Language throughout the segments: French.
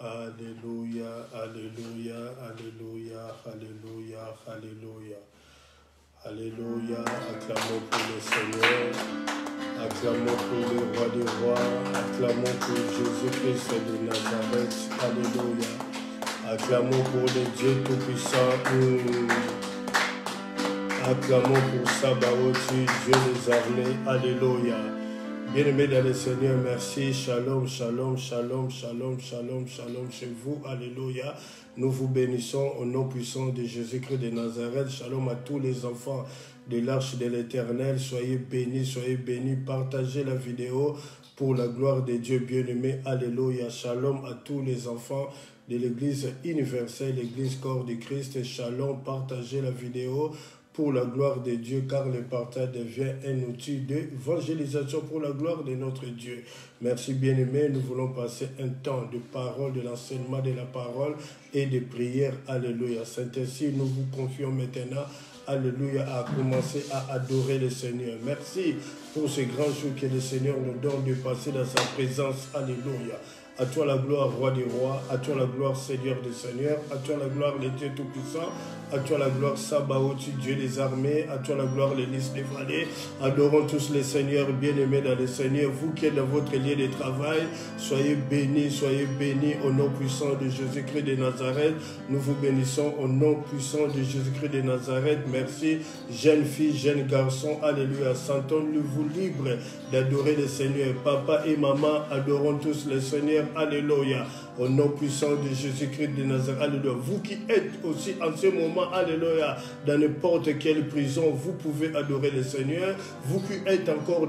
Alléluia, Alléluia, Alléluia, Alléluia, Alléluia. Alléluia, acclamons pour le Seigneur, acclamons pour le roi des rois, acclamons pour Jésus-Christ de Nazareth. Alléluia, acclamons pour le Dieu Tout-Puissant. Acclamons pour Sabaoth, Dieu des armées. Alléluia. Bien-aimés dans le Seigneur, merci. Shalom, shalom, shalom, shalom, shalom, shalom chez vous. Alléluia. Nous vous bénissons au nom puissant de Jésus-Christ de Nazareth. Shalom à tous les enfants de l'Arche de l'Éternel. Soyez bénis, soyez bénis. Partagez la vidéo pour la gloire de Dieu bien-aimé. Alléluia. Shalom à tous les enfants de l'Église universelle, l'Église corps de Christ. Shalom. Partagez la vidéo pour la gloire de Dieu, car le partage devient un outil d'évangélisation pour la gloire de notre Dieu. Merci bien-aimés, nous voulons passer un temps de parole, de l'enseignement de la parole et de prière. Alléluia. C'est ainsi, nous vous confions maintenant, alléluia, à commencer à adorer le Seigneur. Merci pour ce grand jour que le Seigneur nous donne de passer dans sa présence. Alléluia. À toi la gloire, roi des rois. À toi la gloire, Seigneur des seigneurs. À toi la gloire, le Dieu Tout-Puissant. À toi la gloire, Sabaoth, Dieu des armées. À toi la gloire, les listes des vallées. Adorons tous les seigneurs bien-aimés dans les seigneurs. Vous qui êtes dans votre lieu de travail, soyez bénis au nom puissant de Jésus-Christ de Nazareth. Nous vous bénissons au nom puissant de Jésus-Christ de Nazareth. Merci, jeunes filles, jeunes garçons. Alléluia. Sentons-nous libres d'adorer le Seigneur. Papa et maman, adorons tous les seigneurs. Alléluia. Au nom puissant de Jésus-Christ de Nazareth. Alléluia. Vous qui êtes aussi en ce moment, alléluia, dans n'importe quelle prison, vous pouvez adorer le Seigneur. Vous qui êtes encore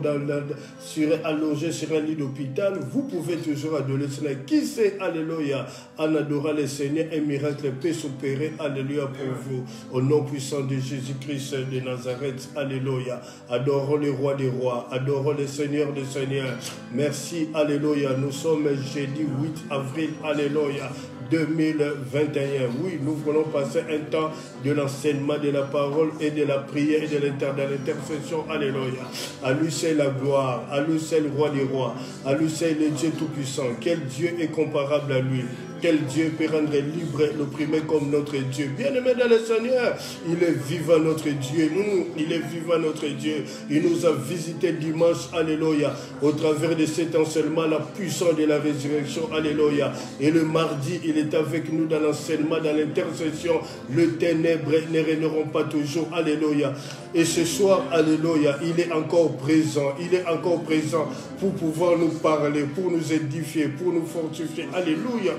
allongé sur un lit d'hôpital, vous pouvez toujours adorer le Seigneur. Qui sait, alléluia, en adorant le Seigneur, un miracle peut s'opérer, alléluia, pour vous. Au nom puissant de Jésus-Christ de Nazareth, alléluia. Adorons le roi des rois, adorons le Seigneur des seigneurs. Merci, alléluia. Nous sommes jeudi 8 avril, alléluia, 2021. Oui, nous voulons passer un temps de l'enseignement de la parole et de la prière et de l'intercession. Alléluia. À lui c'est la gloire, à lui c'est le roi des rois, à lui c'est le Dieu Tout-Puissant. Quel Dieu est comparable à lui? Quel Dieu peut rendre libre l'opprimé comme notre Dieu? Bien-aimé dans le Seigneur, il est vivant notre Dieu. Il est vivant notre Dieu. Il nous a visité dimanche, alléluia, au travers de cet enseignement, la puissance de la résurrection, alléluia. Et le mardi, il est avec nous dans l'enseignement, dans l'intercession. Le ténèbre ne régneront pas toujours, alléluia. Et ce soir, alléluia, il est encore présent. Il est encore présent pour pouvoir nous parler, pour nous édifier, pour nous fortifier, alléluia.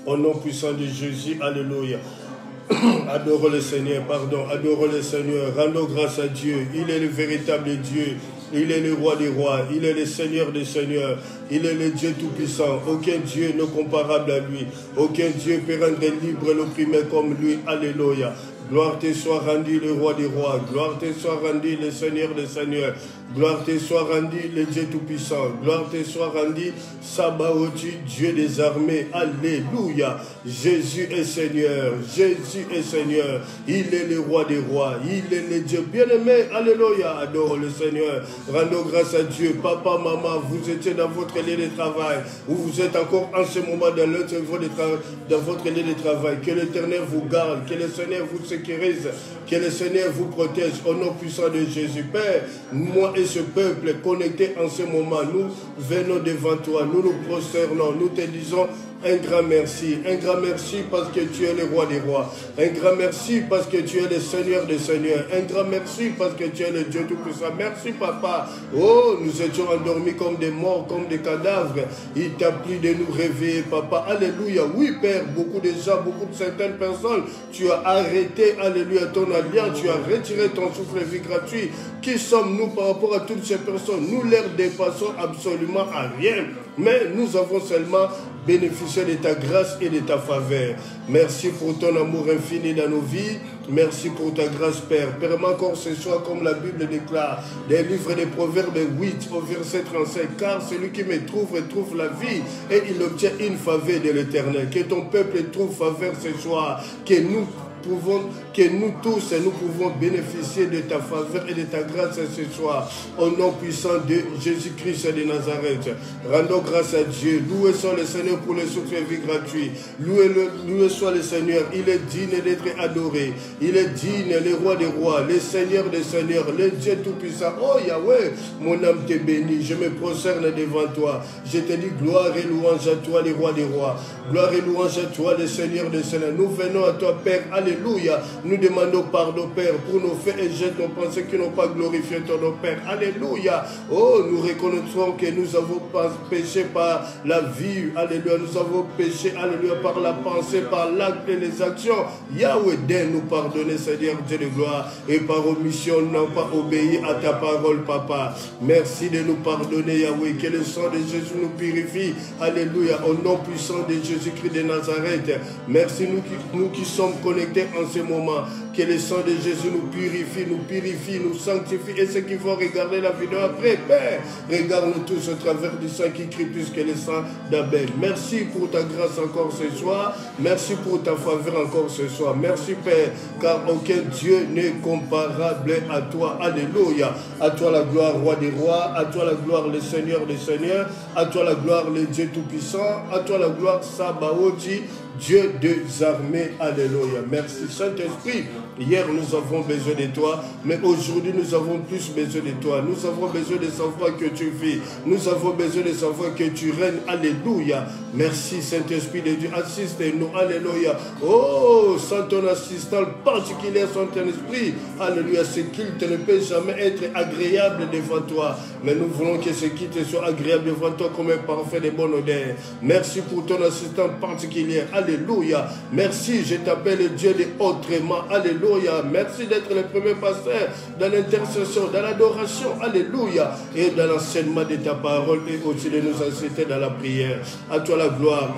Au nom puissant de Jésus, alléluia. Adorons le Seigneur, adorons le Seigneur, rendons grâce à Dieu. Il est le véritable Dieu. Il est le roi des rois, il est le Seigneur des seigneurs, il est le Dieu Tout-Puissant. Aucun Dieu n'est comparable à lui. Aucun Dieu peut rendre libre l'opprimé comme lui. Alléluia. Gloire te soit rendue, le roi des rois. Gloire te soit rendue, le Seigneur des seigneurs. Gloire te soit rendue, le Dieu Tout-Puissant. Gloire te soit rendue, Sabaoth, Dieu des armées. Alléluia. Jésus est Seigneur. Jésus est Seigneur. Il est le roi des rois. Il est le Dieu bien-aimé. Alléluia. Adore le Seigneur. Rendons grâce à Dieu. Papa, maman, vous étiez dans votre lieu de travail. Ou vous êtes encore en ce moment dans votre lieu de travail. Que l'Éternel vous garde. Que le Seigneur vous sécurise. Que le Seigneur vous protège. Au nom puissant de Jésus. Père, moi et ce peuple connecté en ce moment, nous venons devant toi. Nous nous prosternons. Nous te disons un grand merci parce que tu es le roi des rois. Un grand merci parce que tu es le Seigneur des seigneurs. Un grand merci parce que tu es le Dieu Tout-Puissant. Merci papa. Oh, nous étions endormis comme des morts, comme des cadavres. Il t'a plu de nous réveiller papa. Alléluia. Oui Père, beaucoup de gens, beaucoup de certaines personnes, tu as arrêté, alléluia, ton alliance. Tu as retiré ton souffle de vie gratuit. Qui sommes-nous par rapport à toutes ces personnes? Nous leur dépassons absolument à rien. Mais nous avons seulement bénéficié de ta grâce et de ta faveur. Merci pour ton amour infini dans nos vies. Merci pour ta grâce, Père. Permets encore ce soir, comme la Bible déclare, des livres des Proverbes 8 au verset 35. Car celui qui me trouve la vie et il obtient une faveur de l'Éternel. Que ton peuple trouve faveur ce soir. Que nous nous tous, nous pouvons bénéficier de ta faveur et de ta grâce ce soir. Au nom puissant de Jésus-Christ de Nazareth. Rendons grâce à Dieu. Loué soit le Seigneur pour le souffle et vie gratuit. Loué soit le Seigneur. Il est digne d'être adoré. Il est digne, le roi des rois, le Seigneur des seigneurs, le Dieu tout-puissant. Oh Yahweh, mon âme te bénit. Je me prosterne devant toi. Je te dis gloire et louange à toi, le roi des rois. Gloire et louange à toi, le Seigneur des seigneurs. Nous venons à toi, Père. Alléluia. Nous demandons pardon, Père, pour nos faits et gestes, nos pensées qui n'ont pas glorifié ton nom, Père. Alléluia. Oh, nous reconnaissons que nous avons péché par la vie. Alléluia. Nous avons péché, alléluia, par la pensée, par l'acte et les actions. Yahweh, nous pardonner, Seigneur Dieu de gloire. Et par omission, n'ont pas obéi à ta parole, Papa. Merci de nous pardonner, Yahweh. Que le sang de Jésus nous purifie. Alléluia. Au nom puissant de Jésus-Christ de Nazareth. Merci, nous qui sommes connectés en ce moment. Que le sang de Jésus nous purifie, nous sanctifie. Et ceux qui vont regarder la vidéo après, Père, regarde-nous tous au travers du sang qui crie plus que le sang d'Abel. Merci pour ta grâce encore ce soir. Merci pour ta faveur encore ce soir. Merci, Père, car aucun Dieu n'est comparable à toi. Alléluia. À toi la gloire, roi des rois. À toi la gloire, le Seigneur des seigneurs. À toi la gloire, le Dieu tout-puissant. À toi la gloire, Sabaoth, Dieu des armées. Alléluia. Merci, Saint-Esprit. Hier, nous avons besoin de toi, mais aujourd'hui, nous avons plus besoin de toi. Nous avons besoin de savoir que tu vis. Nous avons besoin de savoir que tu règnes. Alléluia. Merci, Saint-Esprit de Dieu. Assiste-nous. Alléluia. Oh, sans ton assistant particulier, Saint-Esprit. Alléluia. Ce culte ne peut jamais être agréable devant toi. Mais nous voulons que ce culte soit agréable devant toi comme un parfait de bonne odeur. Merci pour ton assistant particulier. Alléluia. Merci, je t'appelle Dieu de autrement. Alléluia. Merci d'être le premier pasteur dans l'intercession, dans l'adoration. Alléluia. Et dans l'enseignement de ta parole et aussi de nous inciter dans la prière. À toi la gloire,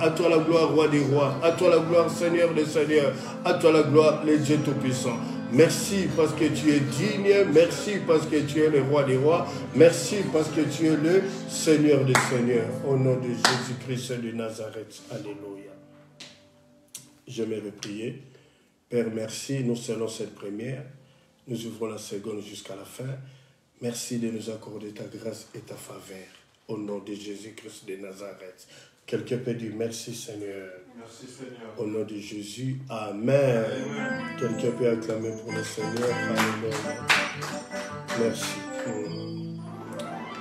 roi des rois. À toi la gloire, Seigneur des seigneurs. À toi la gloire, le Dieu tout-puissant. Merci parce que tu es digne. Merci parce que tu es le roi des rois. Merci parce que tu es le Seigneur des seigneurs. Au nom de Jésus-Christ de Nazareth. Alléluia. J'aimerais prier. Père, merci. Nous scellons cette première. Nous ouvrons la seconde jusqu'à la fin. Merci de nous accorder ta grâce et ta faveur. Au nom de Jésus-Christ de Nazareth. Quelqu'un peut dire merci Seigneur. Merci Seigneur. Au nom de Jésus. Amen. Amen. Quelqu'un peut acclamer pour le Seigneur. Amen. Merci.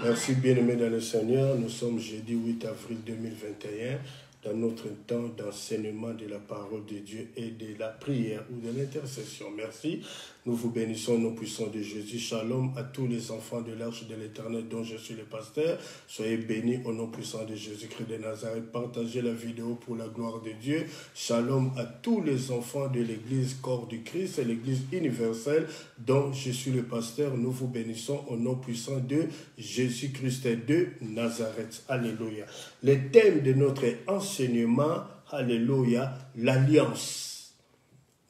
Merci bien-aimés dans le Seigneur. Nous sommes jeudi 8 avril 2021. Dans notre temps d'enseignement de la parole de Dieu et de la prière ou de l'intercession. Merci. Nous vous bénissons au nom puissant de Jésus. Shalom à tous les enfants de l'arche de l'Éternel dont je suis le pasteur. Soyez bénis au nom puissant de Jésus-Christ de Nazareth. Partagez la vidéo pour la gloire de Dieu. Shalom à tous les enfants de l'Église corps du Christ et l'Église universelle dont je suis le pasteur. Nous vous bénissons au nom puissant de Jésus-Christ de Nazareth. Alléluia. Le thème de notre enseignement, alléluia, l'alliance.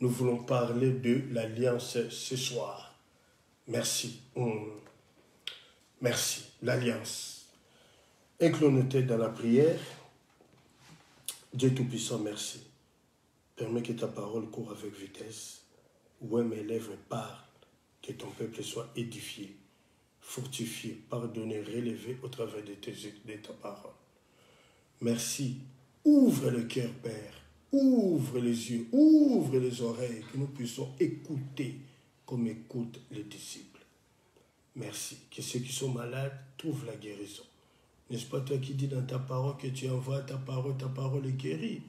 Nous voulons parler de l'alliance ce soir. Merci. Merci. L'alliance. Inclinons nos têtes dans la prière. Dieu Tout-Puissant, merci. Permets que ta parole court avec vitesse. Où mes lèvres parlent, que ton peuple soit édifié, fortifié, pardonné, relevé au travers de ta parole. Merci. Ouvre le cœur, Père. Ouvre les yeux, ouvre les oreilles, que nous puissions écouter comme écoutent les disciples. Merci. Que ceux qui sont malades trouvent la guérison. N'est-ce pas toi qui dis dans ta parole que tu envoies ta parole est guérie,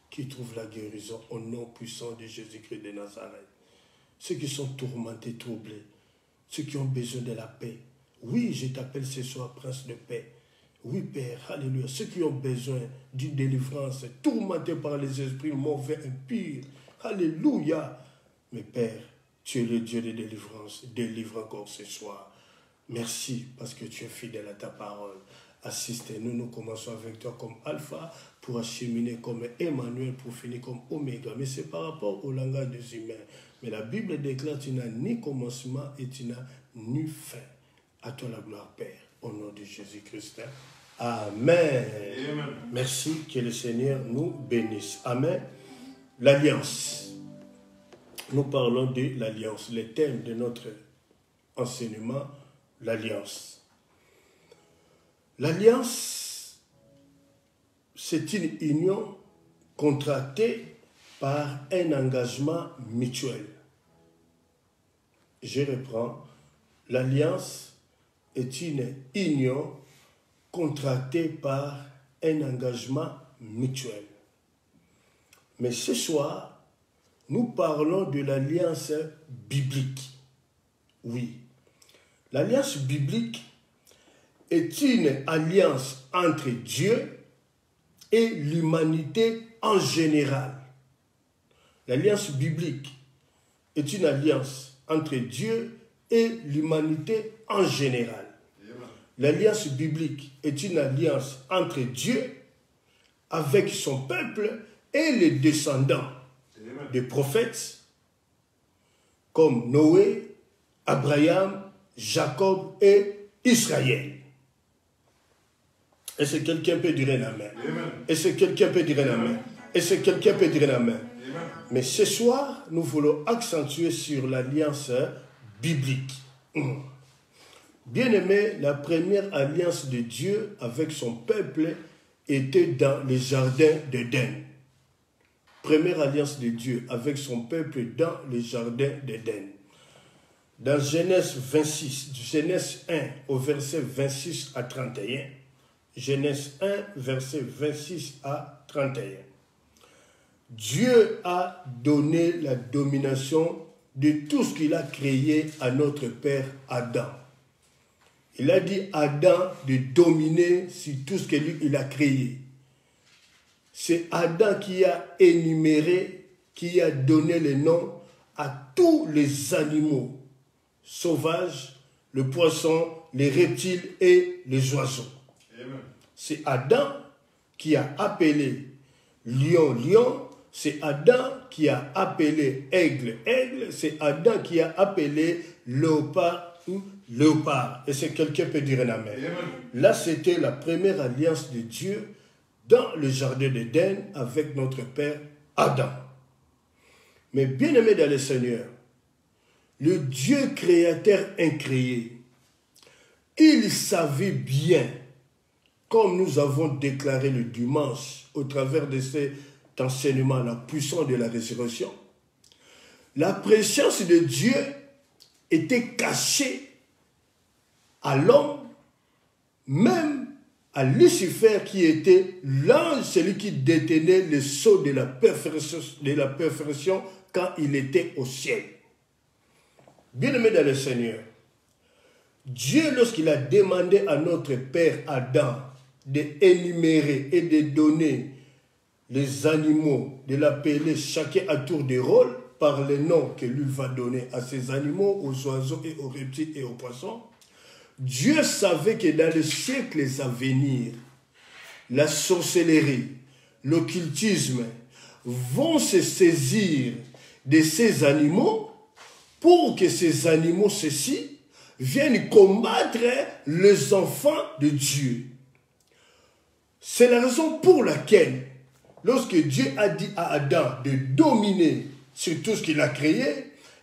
qui trouve la guérison au nom puissant de Jésus-Christ de Nazareth. Ceux qui sont tourmentés, troublés, ceux qui ont besoin de la paix. Oui, je t'appelle ce soir prince de paix. Oui, Père, alléluia. Ceux qui ont besoin d'une délivrance, tourmentés par les esprits mauvais, impurs, alléluia. Mais Père, tu es le Dieu de délivrance. Délivre encore ce soir. Merci parce que tu es fidèle à ta parole. Assistez-nous, nous commençons avec toi comme Alpha pour acheminer comme Emmanuel pour finir comme Oméga. Mais c'est par rapport au langage des humains. Mais la Bible déclare tu n'as ni commencement et tu n'as ni fin. À toi la gloire, Père, au nom de Jésus-Christ. Amen. Amen. Merci, que le Seigneur nous bénisse. Amen. L'alliance. nous parlons de l'alliance, le thème de notre enseignement, l'alliance. L'alliance, c'est une union contractée par un engagement mutuel. Je reprends. L'alliance est une union contractée par un engagement mutuel. Mais ce soir, nous parlons de l'alliance biblique. Oui, l'alliance biblique est une alliance entre Dieu et l'humanité en général. L'alliance biblique est une alliance entre Dieu et l'humanité en général. L'alliance biblique est une alliance entre Dieu avec son peuple et les descendants des prophètes comme Noé, Abraham, Jacob et Israël. Est-ce que quelqu'un peut dire un amen? Est-ce que quelqu'un peut dire un amen? Est-ce que quelqu'un peut dire un amen? Mais ce soir, nous voulons accentuer sur l'alliance biblique. Bien-aimé, la première alliance de Dieu avec son peuple était dans les jardins d'Éden. Première alliance de Dieu avec son peuple dans les jardins d'Éden. Dans Genèse 26, Genèse 1 au verset 26 à 31, Genèse 1, verset 26 à 31. Dieu a donné la domination de tout ce qu'il a créé à notre père Adam. Il a dit à Adam de dominer sur tout ce qu'il a créé. C'est Adam qui a énuméré, qui a donné le nom à tous les animaux sauvages, le poisson, les reptiles et les oiseaux. C'est Adam qui a appelé lion, lion. C'est Adam qui a appelé aigle, aigle. C'est Adam qui a appelé léopard, léopard. Et c'est quelqu'un peut dire un amen. Là, c'était la première alliance de Dieu dans le jardin d'Éden avec notre père Adam. Mais bien aimé dans le Seigneur, le Dieu créateur incréé, il savait bien, comme nous avons déclaré le dimanche au travers de cet enseignement, la puissance de la résurrection, la présence de Dieu était cachée à l'homme, même à Lucifer qui était l'ange, celui qui détenait le sceau de la perfection quand il était au ciel. Bien-aimé dans le Seigneur, Dieu, lorsqu'il a demandé à notre père Adam d'énumérer et de donner les animaux, de l'appeler chacun à tour de rôle par les noms que lui va donner à ces animaux, aux oiseaux et aux reptiles et aux poissons, Dieu savait que dans les siècles à venir, la sorcellerie, l'occultisme vont se saisir de ces animaux pour que ces animaux, ceux-ci, viennent combattre les enfants de Dieu. C'est la raison pour laquelle, lorsque Dieu a dit à Adam de dominer sur tout ce qu'il a créé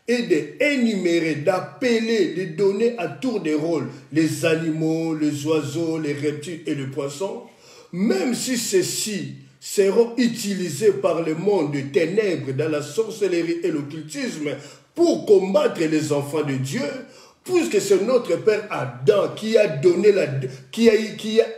et d'énumérer, d'appeler, de donner à tour de rôle les animaux, les oiseaux, les reptiles et les poissons, même si ceux-ci seront utilisés par le monde de ténèbres dans la sorcellerie et l'occultisme pour combattre les enfants de Dieu, puisque c'est notre père Adam qui a donné qui a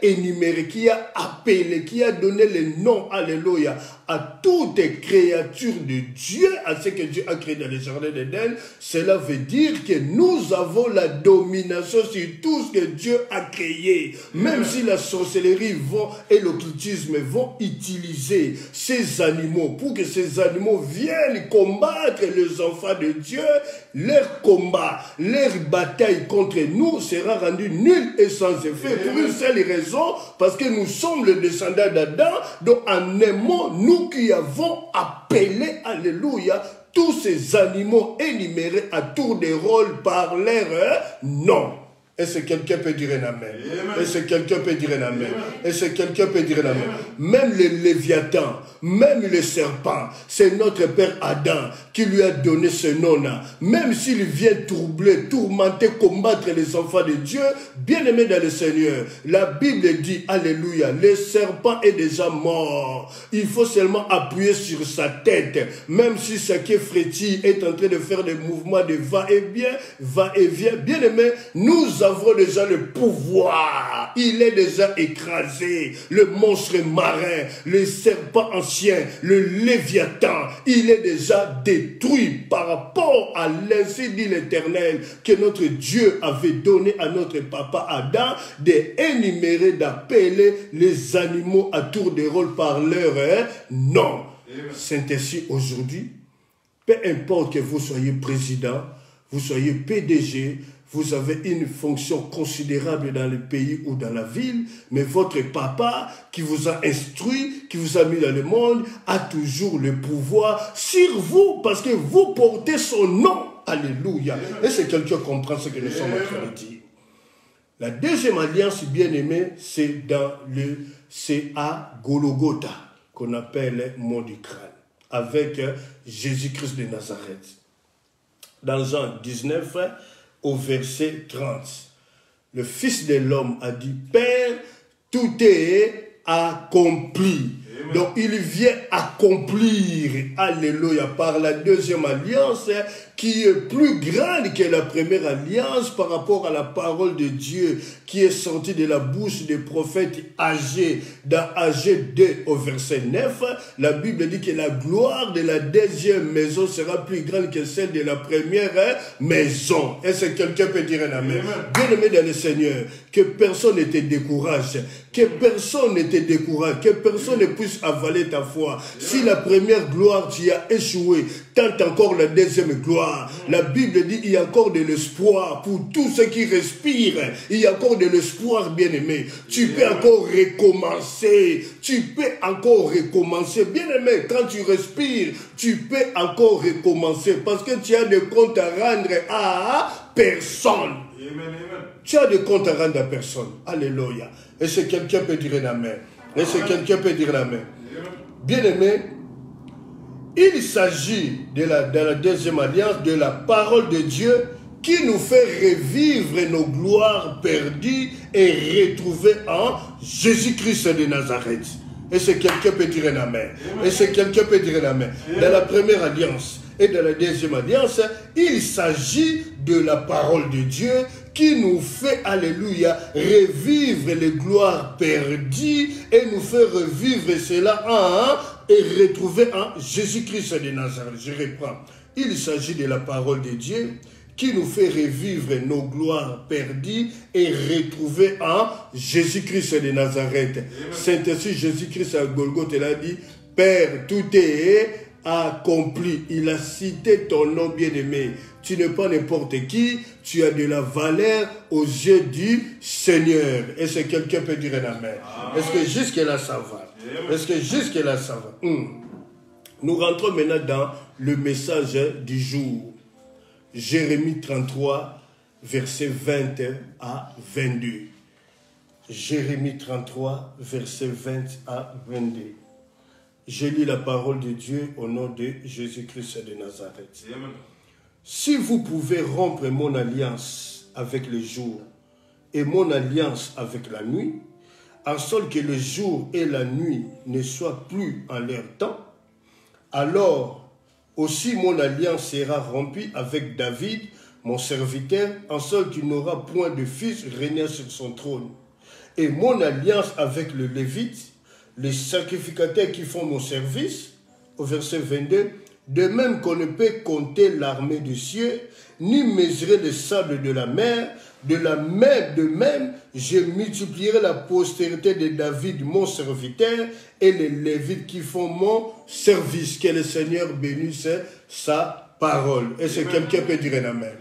énuméré, qui a appelé, qui a donné le nom, alléluia, à toutes les créatures de Dieu, à ce que Dieu a créé dans les jardins d'Éden, cela veut dire que nous avons la domination sur tout ce que Dieu a créé. Même si la sorcellerie et l'occultisme vont utiliser ces animaux pour que ces animaux viennent combattre les enfants de Dieu, leur combat, leur bataille contre nous sera rendue nulle et sans effet pour une seule raison, parce que nous sommes les descendants d'Adam, donc en aimant nous qui avons appelé, alléluia, tous ces animaux énumérés à tour de rôle par leur nom. Est-ce que quelqu'un peut dire un amen? Est-ce que quelqu'un peut dire un amen? Est-ce que quelqu'un peut dire un amen? Même le Léviathan, même le serpent, c'est notre père Adam qui lui a donné ce nom-là. Même s'il vient troubler, tourmenter, combattre les enfants de Dieu, bien-aimés dans le Seigneur, la Bible dit, alléluia, le serpent est déjà mort. Il faut seulement appuyer sur sa tête, même si ce qui est frétille est en train de faire des mouvements de va-et-vient, va-et-vient. Bien-aimés, nous avons déjà le pouvoir. Il est déjà écrasé. Le monstre marin, le serpent ancien, le Léviathan, il est déjà détruit par rapport à l'ainsi dit l'Éternel que notre Dieu avait donné à notre papa Adam d'énumérer, d'appeler les animaux à tour de rôle par leur nom. C'est ainsi aujourd'hui, peu importe que vous soyez président, vous soyez PDG, vous avez une fonction considérable dans le pays ou dans la ville, mais votre papa qui vous a instruit, qui vous a mis dans le monde, a toujours le pouvoir sur vous parce que vous portez son nom. Alléluia. Et si quelqu'un comprend ce que nous sommes en train de dire. La deuxième alliance, bien-aimée, c'est à Golgotha, qu'on appelle mont du crâne, avec Jésus-Christ de Nazareth. Dans Jean 19, au verset 30, le Fils de l'homme a dit, Père, tout est accompli. Amen. Donc il vient accomplir, alléluia, par la deuxième alliance qui est plus grande que la première alliance par rapport à la parole de Dieu qui est sortie de la bouche des prophètes âgés. Dans Agé 2 au verset 9, la Bible dit que la gloire de la deuxième maison sera plus grande que celle de la première maison. Est-ce que quelqu'un peut dire un amen? Bien-aimé dans le Seigneur, que personne ne te décourage, que personne ne te décourage, que personne ne puisse avaler ta foi. Si la première gloire tu as échoué, tente encore la deuxième gloire. La Bible dit qu'il y a encore de l'espoir pour tous ceux qui respirent. Il y a encore de l'espoir, bien-aimé. Tu peux encore recommencer. Tu peux encore recommencer. Bien-aimé, quand tu respires, tu peux encore recommencer parce que tu as des comptes à rendre à personne. Tu as des comptes à rendre à personne. Alléluia. Est-ce que quelqu'un peut dire un amen? Est-ce que quelqu'un peut dire un amen? Bien-aimé, il s'agit dans la deuxième alliance de la parole de Dieu qui nous fait revivre nos gloires perdues et retrouver en Jésus-Christ de Nazareth. Est-ce que quelqu'un peut dire un amen? Est-ce que quelqu'un peut dire un amen? Dans la première alliance et dans la deuxième alliance, il s'agit de la parole de Dieu qui nous fait, alléluia, revivre les gloires perdues et nous fait revivre cela et retrouver en Jésus-Christ de Nazareth. Je reprends. Il s'agit de la parole de Dieu qui nous fait revivre nos gloires perdues et retrouver en Jésus-Christ de Nazareth. C'est ainsi Jésus-Christ à Golgotha, il a dit, Père, tout est accompli. Il a cité ton nom bien-aimé. Tu n'es pas n'importe qui, tu as de la valeur aux yeux du Seigneur. Est-ce que quelqu'un peut dire un amen? Est-ce que jusque-là ça va? Est-ce que jusque-là ça va? Nous rentrons maintenant dans le message du jour. Jérémie 33, versets 20 à 22. Jérémie 33, versets 20 à 22. Je lis la parole de Dieu au nom de Jésus-Christ de Nazareth. Amen. Si vous pouvez rompre mon alliance avec le jour et mon alliance avec la nuit, en sorte que le jour et la nuit ne soient plus en leur temps, alors aussi mon alliance sera rompue avec David, mon serviteur, en sorte qu'il n'aura point de fils régnant sur son trône. Et mon alliance avec le Lévite, les sacrificateurs qui font mon service, au verset 22, de même qu'on ne peut compter l'armée des cieux, ni mesurer le sable de la mer, de même, je multiplierai la postérité de David, mon serviteur, et les Lévites qui font mon service. Que le Seigneur bénisse sa parole. Est-ce que quelqu'un peut dire un amen?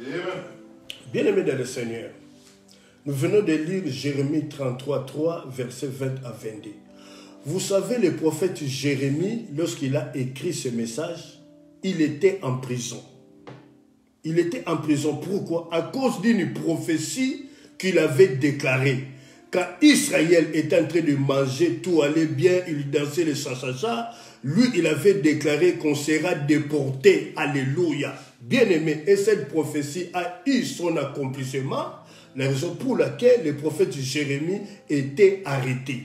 Bien-aimé dans le Seigneur, nous venons de lire Jérémie 33, 3, versets 20 à 22. Vous savez, le prophète Jérémie, lorsqu'il a écrit ce message, il était en prison. Il était en prison. Pourquoi? À cause d'une prophétie qu'il avait déclaré. Quand Israël était en train de manger, tout allait bien, il dansait le cha-cha-cha, lui, il avait déclaré qu'on sera déporté. Alléluia. Bien-aimé, et cette prophétie a eu son accomplissement, la raison pour laquelle le prophète Jérémie était arrêté.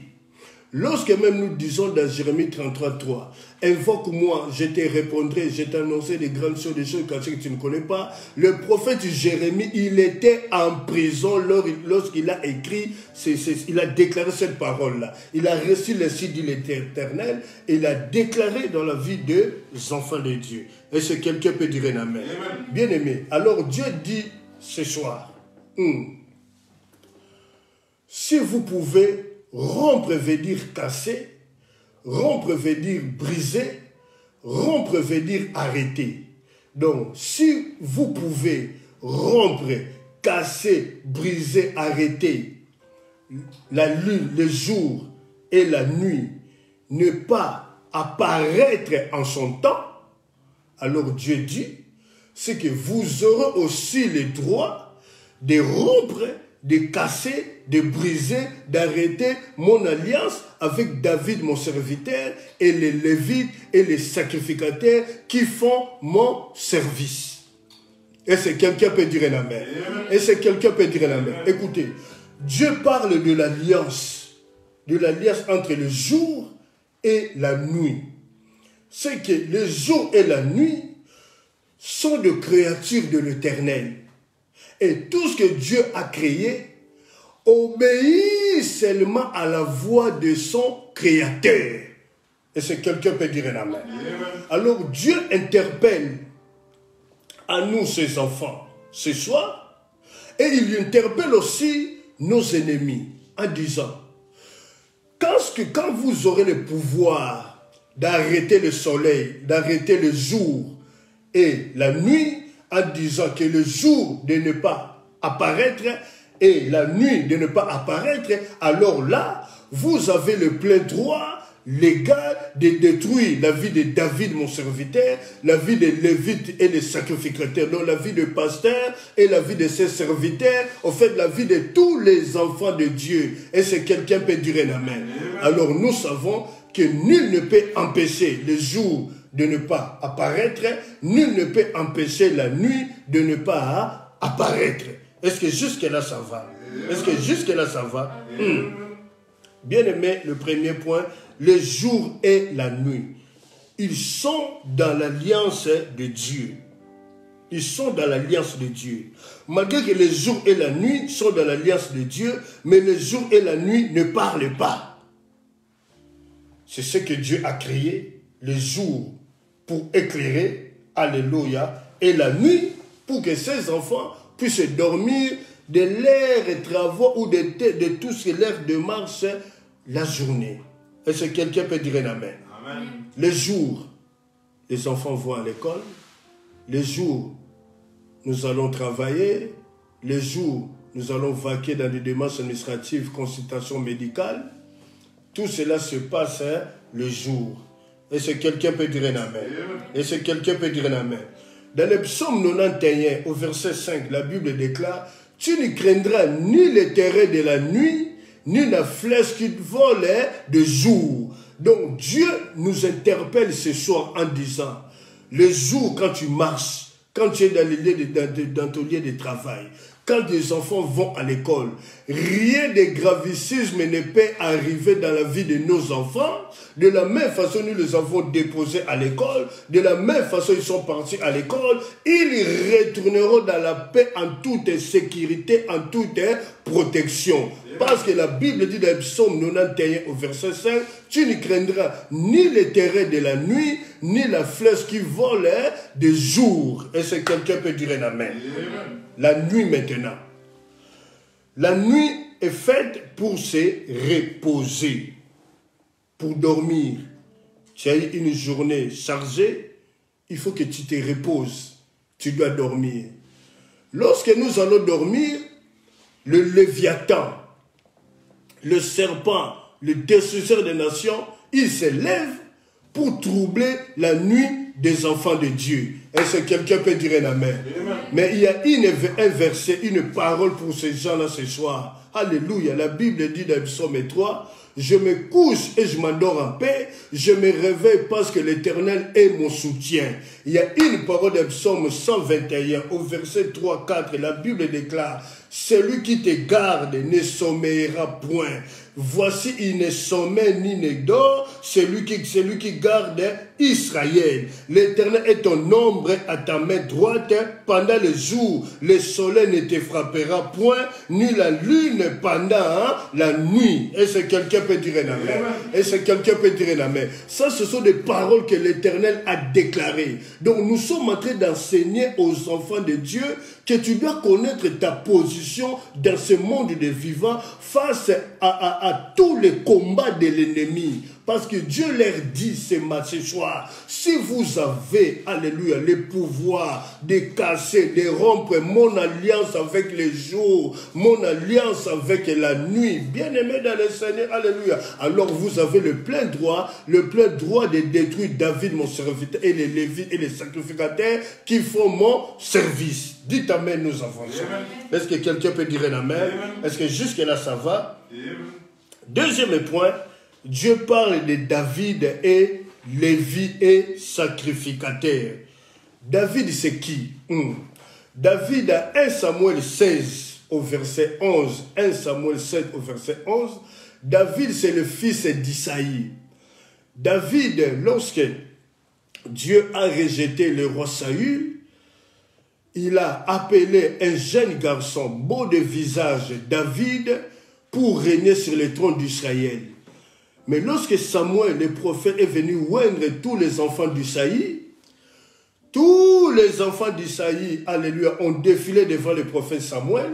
Lorsque même nous disons dans Jérémie 33:3, invoque-moi, je te répondrai, je t'annoncerai des grandes choses, des choses que tu ne connais pas. Le prophète Jérémie, il était en prison lorsqu'il a écrit, il a déclaré cette parole-là. Il a reçu le signe de l'Éternel et il a déclaré dans la vie des enfants de Dieu. Et ce quelqu'un peut dire un amen. Bien aimé, alors Dieu dit ce soir, si vous pouvez rompre veut dire casser, rompre veut dire briser, rompre veut dire arrêter. Donc, si vous pouvez rompre, casser, briser, arrêter, la lune, le jour et la nuit, ne pas apparaître en son temps, alors Dieu dit, c'est que vous aurez aussi le droit de rompre, de casser, de briser, d'arrêter mon alliance avec David, mon serviteur, et les Lévites et les sacrificateurs qui font mon service. Et c'est quelqu'un peut dire un amen. Et c'est quelqu'un peut dire un amen. Écoutez, Dieu parle de l'alliance entre le jour et la nuit. C'est que le jour et la nuit sont des créatures de l'Éternel. Et tout ce que Dieu a créé obéit seulement à la voix de son Créateur. Et c'est quelqu'un peut dire un amen. Alors Dieu interpelle à nous, ses enfants, ce soir, et il interpelle aussi nos ennemis en disant, quand vous aurez le pouvoir d'arrêter le soleil, d'arrêter le jour et la nuit, en disant que le jour de ne pas apparaître et la nuit de ne pas apparaître, alors là, vous avez le plein droit légal de détruire la vie de David, mon serviteur, la vie des Lévites et des sacrificateurs, donc la vie de pasteur et la vie de ses serviteurs, en fait, la vie de tous les enfants de Dieu. Et c'est quelqu'un peut dire un amen. Alors nous savons que nul ne peut empêcher le jour de ne pas apparaître, nul ne peut empêcher la nuit de ne pas apparaître. Est-ce que jusque-là ça va? Est-ce que jusque-là ça va? Bien aimé, le premier point, le jour et la nuit, ils sont dans l'alliance de Dieu. Ils sont dans l'alliance de Dieu. Malgré que le jour et la nuit sont dans l'alliance de Dieu, mais le jour et la nuit ne parlent pas. C'est ce que Dieu a créé, le jour pour éclairer, alléluia, et la nuit pour que ses enfants puissent dormir de leurs travaux ou de tout ce qui leur démarche la journée. Est-ce que quelqu'un peut dire un amen? Amen. Le jour, les enfants vont à l'école. Le jour, nous allons travailler. Le jour, nous allons vaquer dans des démarches administratives, consultations médicales. Tout cela se passe le jour. Est-ce que quelqu'un peut dire un amen? Est-ce que quelqu'un peut dire un amen? Dans le psaume 91, au verset 5, la Bible déclare, « Tu ne craindras ni les terreurs de la nuit, ni la flèche qui vole de jour. » Donc Dieu nous interpelle ce soir en disant, le jour quand tu marches, quand tu es dans ton lieu de travail, quand les enfants vont à l'école, rien de gravissime ne peut arriver dans la vie de nos enfants. De la même façon, nous les avons déposés à l'école. De la même façon, ils sont partis à l'école. Ils retourneront dans la paix en toute sécurité, en toute protection. Parce que la Bible dit dans le psaume 91 au verset 5, tu ne craindras ni les terreurs de la nuit, ni la flèche qui vole de jour. Et c'est quelqu'un peut dire un amen. La nuit maintenant. La nuit est faite pour se reposer, pour dormir. Tu as eu une journée chargée, il faut que tu te reposes. Tu dois dormir. Lorsque nous allons dormir, le Léviathan, le serpent, le destructeur des nations, il se lève pour troubler la nuit des enfants de Dieu. Est-ce que quelqu'un peut dire un amen? Amen. Mais il y a un verset, une parole pour ces gens-là ce soir. Alléluia. La Bible dit dans Psaume 3, je me couche et je m'endors en paix, je me réveille parce que l'Éternel est mon soutien. Il y a une parole de Psaume 121 au verset 3-4, la Bible déclare, celui qui te garde ne sommeillera point. Voici, il ne sommeille ni ne dort, celui qui garde Israël. L'Éternel est ton ombre à ta main droite. Pendant le jour, le soleil ne te frappera point, ni la lune pendant la nuit. Est-ce que quelqu'un peut dire un amen? Est-ce que quelqu'un peut dire un amen? Ça, ce sont des paroles que l'Éternel a déclarées. Donc, nous sommes en train d'enseigner aux enfants de Dieu que tu dois connaître ta position dans ce monde des vivants face à tous les combats de l'ennemi. Parce que Dieu leur dit ce soir, si vous avez, alléluia, le pouvoir de casser, de rompre mon alliance avec les jours, mon alliance avec la nuit, bien-aimé dans le Seigneur, alléluia, alors vous avez le plein droit de détruire David, mon serviteur, et les Lévites et les sacrificateurs qui font mon service. Dites amen, nous avançons. Est-ce que quelqu'un peut dire un amen? Est-ce que jusque là ça va? Deuxième point, Dieu parle de David et Lévi et sacrificateur. David, c'est qui? David, à 1 Samuel 16 au verset 11, 1 Samuel 7 au verset 11, David, c'est le fils d'Isaïe. David, lorsque Dieu a rejeté le roi Saül, il a appelé un jeune garçon beau de visage, David, pour régner sur le trône d'Israël. Mais lorsque Samuel, le prophète, est venu oindre tous les enfants d'Isaïe, tous les enfants d'Isaïe, alléluia, ont défilé devant le prophète Samuel.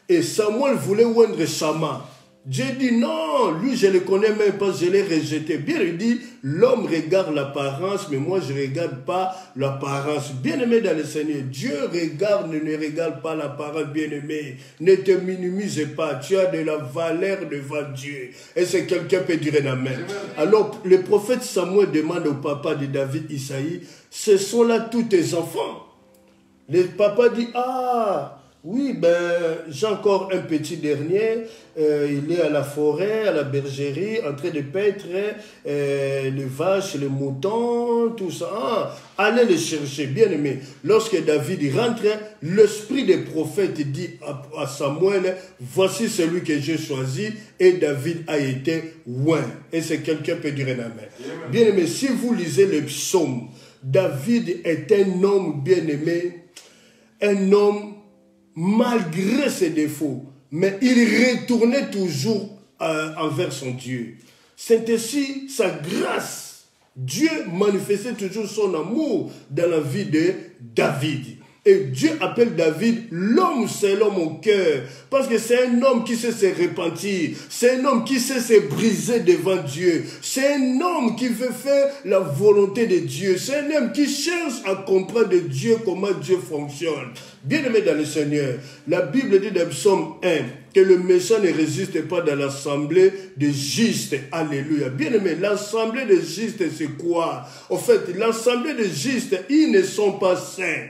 Et Samuel voulait oindre Shama. Dieu dit non, lui je ne le connais même pas, je l'ai rejeté. Bien il dit, l'homme regarde l'apparence, mais moi je ne regarde pas l'apparence. Bien-aimé dans le Seigneur, Dieu regarde, ne regarde pas l'apparence, bien-aimé. Ne te minimise pas, tu as de la valeur devant Dieu. Est-ce que quelqu'un peut dire un amen? Alors le prophète Samuel demande au papa de David, Isaïe, ce sont là tous tes enfants. Le papa dit, ah, oui, ben, j'ai encore un petit dernier, il est à la forêt, à la bergerie, en train de paître les vaches, les moutons, tout ça. Ah, allez le chercher, bien aimé. Lorsque David rentre, l'esprit des prophètes dit à Samuel, voici celui que j'ai choisi, et David a été oint. Et c'est quelqu'un peut dire un amen. Bien aimé, si vous lisez le psaume, David est un homme bien aimé, un homme malgré ses défauts, mais il retournait toujours envers son Dieu. C'est ainsi sa grâce. Dieu manifestait toujours son amour dans la vie de David. Et Dieu appelle David l'homme selon mon cœur. Parce que c'est un homme qui sait se repentir. C'est un homme qui sait se briser devant Dieu. C'est un homme qui veut faire la volonté de Dieu. C'est un homme qui cherche à comprendre de Dieu comment Dieu fonctionne. Bien-aimé dans le Seigneur, la Bible dit dans Psaume 1 que le méchant ne résiste pas dans l'assemblée des justes. Alléluia. Bien-aimé, l'assemblée des justes, c'est quoi? En fait, l'assemblée des justes, ils ne sont pas saints.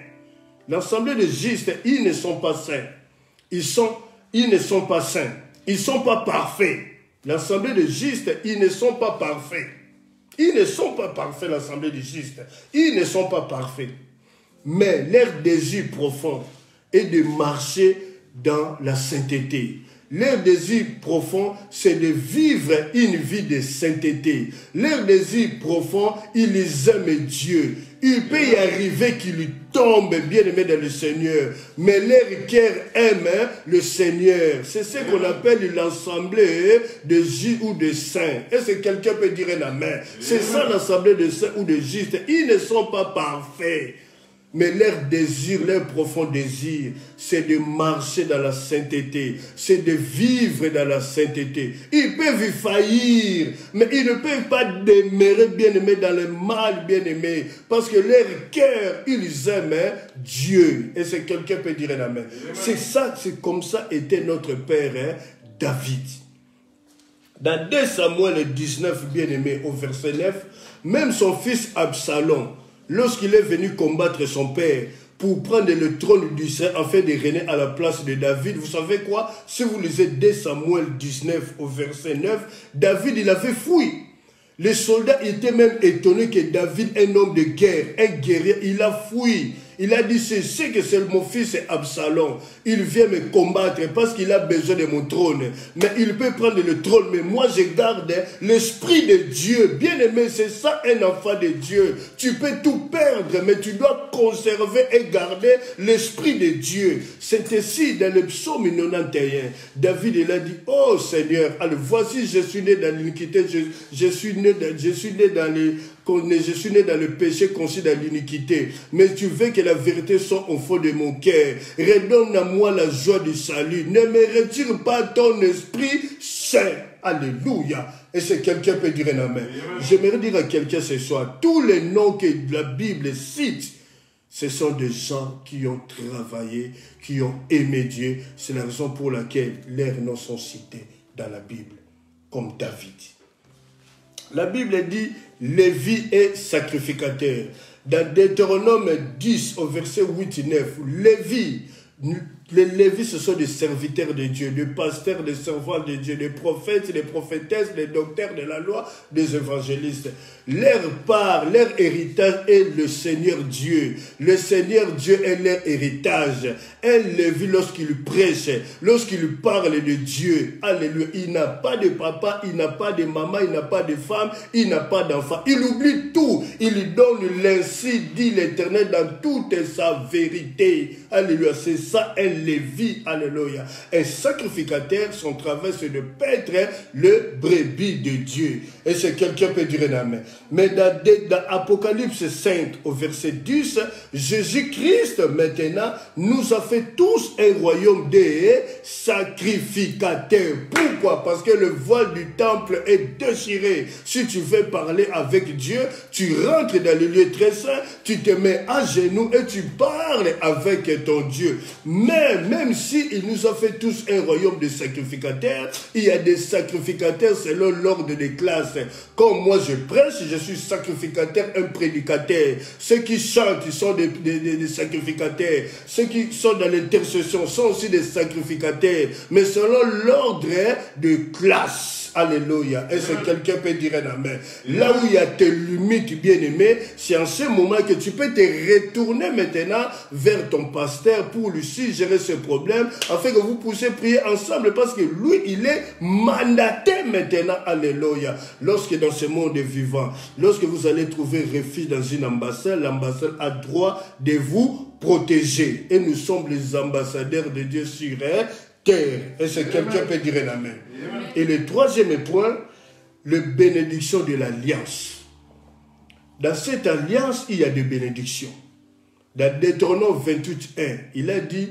L'assemblée des justes, ils ne sont pas saints. Ils ne sont pas saints. Ils ne sont pas parfaits. L'assemblée des justes, ils ne sont pas parfaits. Ils ne sont pas parfaits, l'assemblée des justes. Ils ne sont pas parfaits. Mais leur désir profond est de marcher dans la sainteté. Leur désir profond, c'est de vivre une vie de sainteté. Leur désir profond, ils aiment Dieu. Il peut y arriver qu'ils tombent bien aimés dans le Seigneur, mais leur cœur aime le Seigneur. C'est ce qu'on appelle l'assemblée de justes ou de saints. Est-ce que quelqu'un peut dire un amen? C'est ça l'assemblée de saints ou de justes. Ils ne sont pas parfaits. Mais leur désir, leur profond désir, c'est de marcher dans la sainteté, c'est de vivre dans la sainteté. Ils peuvent y faillir, mais ils ne peuvent pas demeurer bien-aimés dans le mal bien-aimé, parce que leur cœur, ils aiment Dieu. Et c'est quelqu'un peut dire un amen. C'est ça, c'est comme ça était notre père David. Dans 2 Samuel 19, bien-aimé, au verset 9, même son fils Absalom, lorsqu'il est venu combattre son père pour prendre le trône d'Israël afin de régner à la place de David, vous savez quoi? Si vous lisez 2 Samuel 19 au verset 9, David, il avait fui. Les soldats étaient même étonnés que David, un homme de guerre, un guerrier, il a fui. Il a dit, c'est que c'est mon fils Absalom. Il vient me combattre parce qu'il a besoin de mon trône. Mais il peut prendre le trône. Mais moi, je garde l'esprit de Dieu. Bien aimé, c'est ça un enfant de Dieu. Tu peux tout perdre, mais tu dois conserver et garder l'esprit de Dieu. C'est ici, dans le psaume 91. David, il a dit, oh Seigneur, allez, voici, je suis né dans l'iniquité. Je suis né dans le péché, conçu dans l'iniquité. Mais tu veux que la vérité soit au fond de mon cœur. Redonne à moi la joie du salut. Ne me retire pas ton esprit saint. Alléluia. Et c'est quelqu'un peut dire un amen. J'aimerais dire à quelqu'un ce soir, tous les noms que la Bible cite, ce sont des gens qui ont travaillé, qui ont aimé Dieu. C'est la raison pour laquelle leurs noms sont cités dans la Bible, comme David. La Bible dit, Lévi est sacrificateur. Dans Deutéronome 10, au verset 8 et 9, les Lévis, ce sont des serviteurs de Dieu, des pasteurs, des servants de Dieu, des prophètes, des prophétesses, des docteurs de la loi, des évangélistes. Leur part, leur héritage est le Seigneur Dieu. Le Seigneur Dieu est leur héritage. Un Lévi, lorsqu'il prêche, lorsqu'il parle de Dieu, alléluia, il n'a pas de papa, il n'a pas de maman, il n'a pas de femme, il n'a pas d'enfant. Il oublie tout. Il donne l'ainsi, dit l'Éternel, dans toute sa vérité. Alléluia, c'est ça un Lévi, alléluia. Un sacrificateur, son travail, c'est de paître le brebis de Dieu. Et c'est quelqu'un peut dire un amen. Mais dans Apocalypse 5, au verset 10, Jésus-Christ, maintenant, nous a fait tous un royaume des sacrificateurs. Pourquoi? Parce que le voile du temple est déchiré. Si tu veux parler avec Dieu, tu rentres dans le lieu très saint, tu te mets à genoux et tu parles avec ton Dieu. Mais même s'il nous a fait tous un royaume de sacrificateurs, il y a des sacrificateurs selon l'ordre des classes. Comme moi je prêche, je suis sacrificateur, un prédicateur. Ceux qui chantent, ils sont des sacrificateurs. Ceux qui sont dans l'intercession sont aussi des sacrificateurs. Mais selon l'ordre de classe. Alléluia. Et c'est quelqu'un peut dire un amen. Là où il y a tes limites, bien-aimé, c'est en ce moment que tu peux te retourner maintenant vers ton pasteur pour lui suggérer ce problème, afin que vous puissiez prier ensemble, parce que lui, il est mandaté maintenant. Alléluia. Lorsque dans ce monde vivant, lorsque vous allez trouver refuge dans une ambassade, l'ambassade a droit de vous protéger. Et nous sommes les ambassadeurs de Dieu sur terre. Et c'est quelqu'un peut dire un amen. Et le troisième point, la bénédiction de l'alliance. Dans cette alliance, il y a des bénédictions. Dans Deutéronome 28.1, il a dit,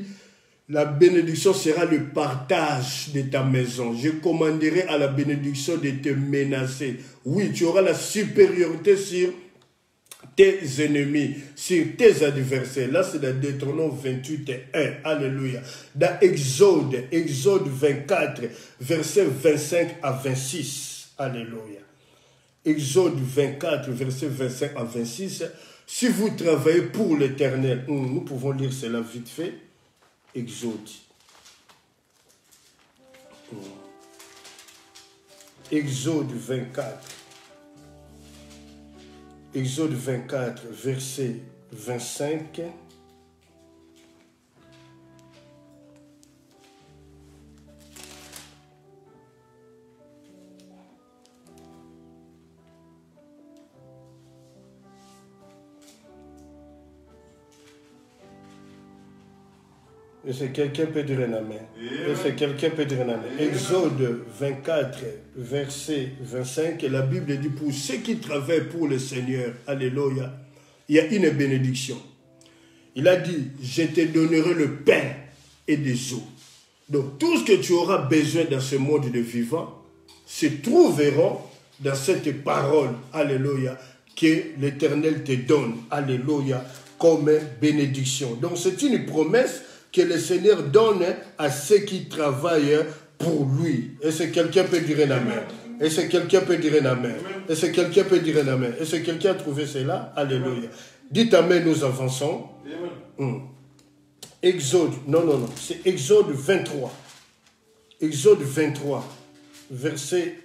la bénédiction sera le partage de ta maison. Je commanderai à la bénédiction de te menacer. Oui, tu auras la supériorité sur tes ennemis, sur tes adversaires. Là, c'est dans Deutéronome 28.1. Alléluia. Dans Exode 24, versets 25 à 26. Alléluia. Exode 24, versets 25 à 26. Si vous travaillez pour l'Éternel, nous pouvons lire cela vite fait. Exode. Exode 24. Exode 24, verset 25. Et c'est quelqu'un peut dire un amen. Et c'est quelqu'un peut dire un amen. Exode 24, verset 25, la Bible dit, pour ceux qui travaillent pour le Seigneur, alléluia, il y a une bénédiction. Il a dit, je te donnerai le pain et des eaux. Donc tout ce que tu auras besoin dans ce monde de vivant se trouveront dans cette parole, alléluia, que l'Éternel te donne, alléluia, comme bénédiction. Donc c'est une promesse que le Seigneur donne à ceux qui travaillent pour lui. Et c'est quelqu'un peut dire un amen. Est-ce que quelqu'un peut dire un amen? Est-ce que quelqu'un peut dire un amen? Est-ce que quelqu'un a trouvé cela? Alléluia. Dites amen, nous avançons. Exode, non, c'est Exode 23. Exode 23, verset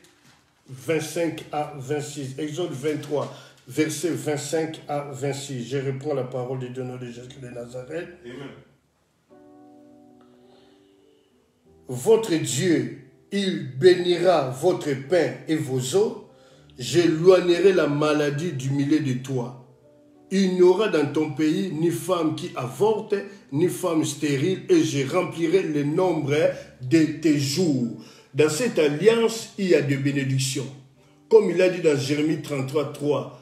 25 à 26. Exode 23, verset 25 à 26. Je reprends la parole du nom de Jésus de Nazareth. Amen. Votre Dieu, il bénira votre pain et vos eaux. J'éloignerai la maladie du milieu de toi. Il n'y aura dans ton pays ni femme qui avorte, ni femme stérile, et je remplirai le nombre de tes jours. Dans cette alliance, il y a des bénédictions. Comme il a dit dans Jérémie 33, 3,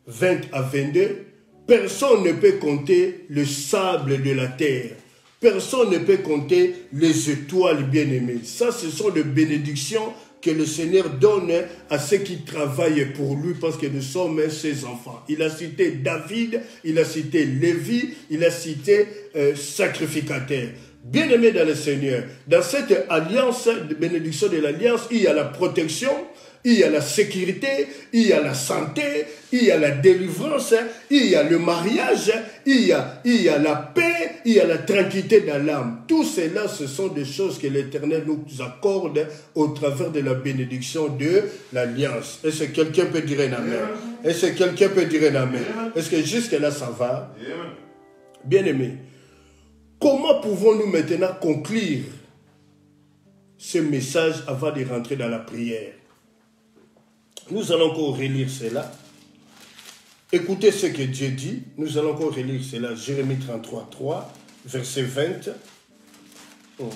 20 à 22, personne ne peut compter le sable de la terre. Personne ne peut compter les étoiles bien-aimées. Ça, ce sont des bénédictions que le Seigneur donne à ceux qui travaillent pour lui, parce que nous sommes ses enfants. Il a cité David, il a cité Lévi, il a cité sacrificateur. Bien-aimés dans le Seigneur, dans cette alliance, de bénédiction de l'alliance, il y a la protection, il y a la sécurité, il y a la santé, il y a la délivrance, il y a le mariage, il y a la paix, il y a la tranquillité dans l'âme. Tout cela, ce sont des choses que l'Éternel nous accorde au travers de la bénédiction de l'alliance. Est-ce que quelqu'un peut dire un amen? Est-ce que quelqu'un peut dire un amen? Est-ce que jusque-là, ça va? Bien-aimés, comment pouvons-nous maintenant conclure ce message avant de rentrer dans la prière? Nous allons encore relire cela. Écoutez ce que Dieu dit. Nous allons encore relire cela. Jérémie 33, 3, verset 20. Oh.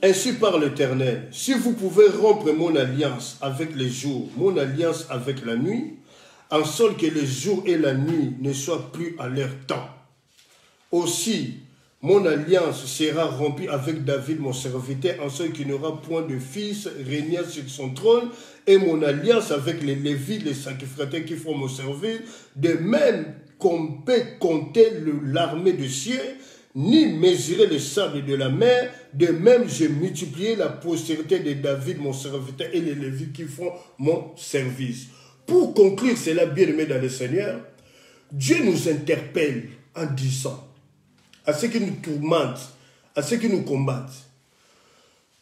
Ainsi parle l'Éternel. Si vous pouvez rompre mon alliance avec les jours, mon alliance avec la nuit, en sorte que les jours et la nuit ne soient plus à leur temps. Aussi, mon alliance sera rompue avec David, mon serviteur, en sorte qu'il n'aura point de fils régnant sur son trône, et mon alliance avec les Lévites, les sacrificateurs qui font mon service, de même qu'on peut compter l'armée des cieux, ni mesurer le sable de la mer, de même j'ai multiplié la postérité de David, mon serviteur, et les Lévites qui font mon service. Pour conclure cela, bien-aimés dans le Seigneur, Dieu nous interpelle en disant à ceux qui nous tourmentent, à ceux qui nous combattent,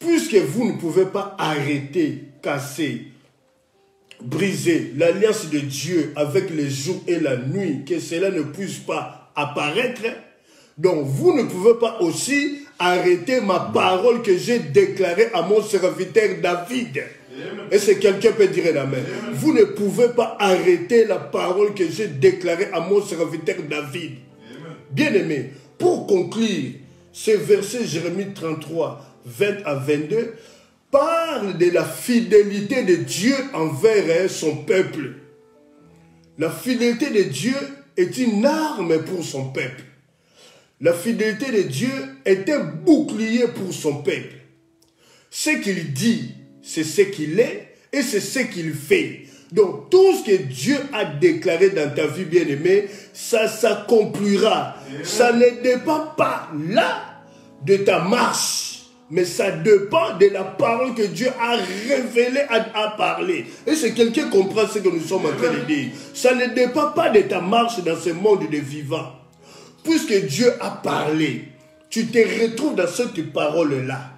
puisque vous ne pouvez pas arrêter, casser, briser l'alliance de Dieu avec les jours et la nuit, que cela ne puisse pas apparaître, donc vous ne pouvez pas aussi arrêter ma parole que j'ai déclarée à mon serviteur David. Est-ce que quelqu'un peut dire amen? Vous ne pouvez pas arrêter la parole que j'ai déclarée à mon serviteur David. Bien-aimé, pour conclure, ce verset Jérémie 33, 20 à 22, parle de la fidélité de Dieu envers son peuple. La fidélité de Dieu est une arme pour son peuple. La fidélité de Dieu est un bouclier pour son peuple. Ce qu'il dit, c'est ce qu'il est et c'est ce qu'il fait. Donc, tout ce que Dieu a déclaré dans ta vie, bien-aimée, ça s'accomplira. Ça ne dépend pas là de ta marche, mais ça dépend de la parole que Dieu a révélée, a parlé. Et si quelqu'un comprend ce que nous sommes en train de dire, ça ne dépend pas de ta marche dans ce monde des vivants. Puisque Dieu a parlé, tu te retrouves dans cette parole-là.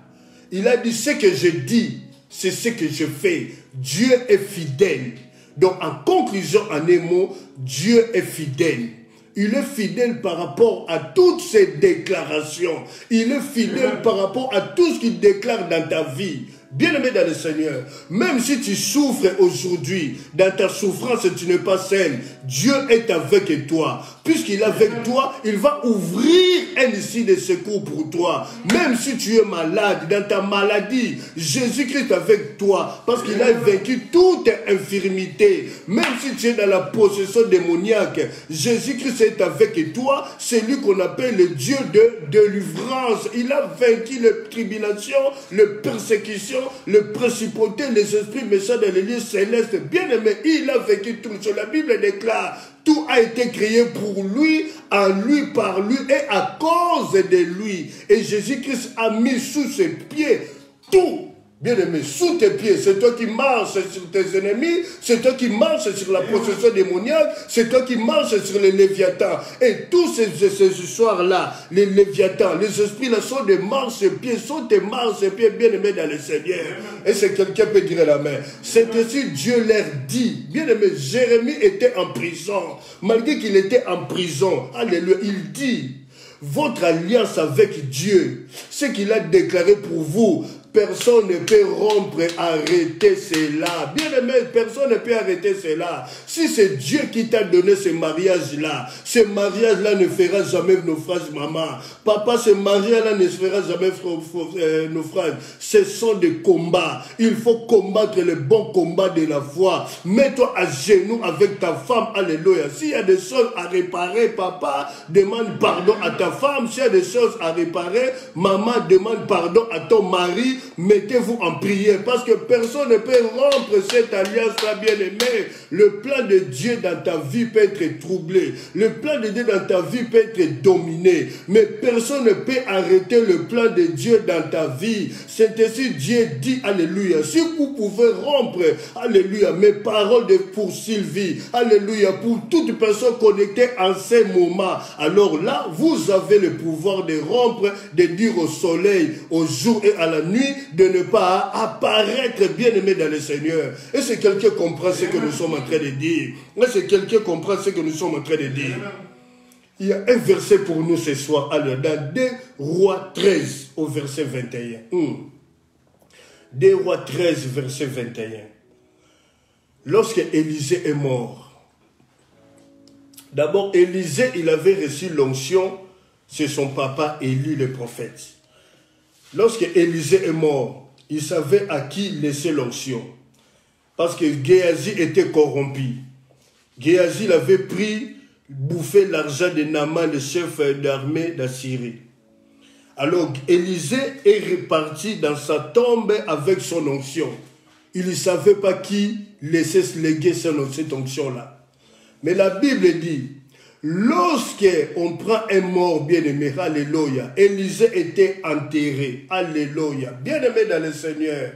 Il a dit ce que je dis, c'est ce que je fais. Dieu est fidèle. Donc, en conclusion, en un mot, Dieu est fidèle. Il est fidèle par rapport à toutes ses déclarations. Il est fidèle par rapport à tout ce qu'il déclare dans ta vie. Bien-aimé dans le Seigneur, même si tu souffres aujourd'hui, dans ta souffrance, tu n'es pas seul. Dieu est avec toi. Puisqu'il est avec toi, il va ouvrir un issue de secours pour toi. Même si tu es malade, dans ta maladie, Jésus-Christ est avec toi. Parce qu'il a vaincu toute infirmité. Même si tu es dans la possession démoniaque, Jésus-Christ est avec toi. C'est lui qu'on appelle le Dieu de délivrance. Il a vaincu les tribulations, les persécutions, puissants, les principautés, les esprits méchants dans les lieux célestes. Bien aimé, il a vécu tout sur la Bible déclare. Tout a été créé pour lui, en lui, par lui et à cause de lui. Et Jésus-Christ a mis sous ses pieds tout. Bien aimé, sous tes pieds, c'est toi qui marches sur tes ennemis, c'est toi qui marches sur la possession démoniaque, c'est toi qui marches sur les léviathans. Et tous ces histoires-là, les léviathans, les esprits-là sont des marches-pieds, sont des marches-pieds bien aimés dans le Seigneur. Et c'est quelqu'un peut dire la main. C'est ainsi Dieu leur dit. Bien aimé, Jérémie était en prison. Malgré qu'il était en prison, alléluia, il dit, votre alliance avec Dieu, ce qu'il a déclaré pour vous, personne ne peut rompre, arrêter cela. Bien aimé, personne ne peut arrêter cela. Si c'est Dieu qui t'a donné ce mariage-là ne fera jamais naufrage, maman. Papa, ce mariage-là ne fera jamais naufrage. Ce sont des combats. Il faut combattre le bon combat de la foi. Mets-toi à genoux avec ta femme. Alléluia. S'il y a des choses à réparer, papa, demande pardon à ta femme. S'il y a des choses à réparer, maman, demande pardon à ton mari. Mettez-vous en prière parce que personne ne peut rompre cette alliance-là, bien-aimé. Le plan de Dieu dans ta vie peut être troublé. Le plan de Dieu dans ta vie peut être dominé. Mais personne ne peut arrêter le plan de Dieu dans ta vie. C'est ainsi Dieu dit, alléluia. Si vous pouvez rompre, alléluia, mes paroles pour Sylvie, alléluia, pour toute personne connectée en ces moments, alors là, vous avez le pouvoir de rompre, de dire au soleil, au jour et à la nuit, de ne pas apparaître bien-aimé dans le Seigneur. Et c'est quelqu'un qui comprend ce que nous sommes en train de dire. Et c'est quelqu'un qui comprend ce que nous sommes en train de dire. Il y a un verset pour nous ce soir. Alors, dans 2 Rois 13, au verset 21. 2 Rois 13, verset 21. Lorsque Élisée est mort, d'abord, Élisée, il avait reçu l'onction, c'est son papa Élie le prophète. Lorsque Élisée est mort, il savait à qui laisser l'onction. Parce que Géasi était corrompu. Géasi avait pris, bouffé l'argent de Naaman, le chef d'armée d'Assyrie. Alors Élisée est reparti dans sa tombe avec son onction. Il ne savait pas qui laissait se léguer cette onction-là. Mais la Bible dit, lorsqu'on prend un mort bien-aimé, alléluia, Élisée était enterré, alléluia, bien-aimé dans le Seigneur.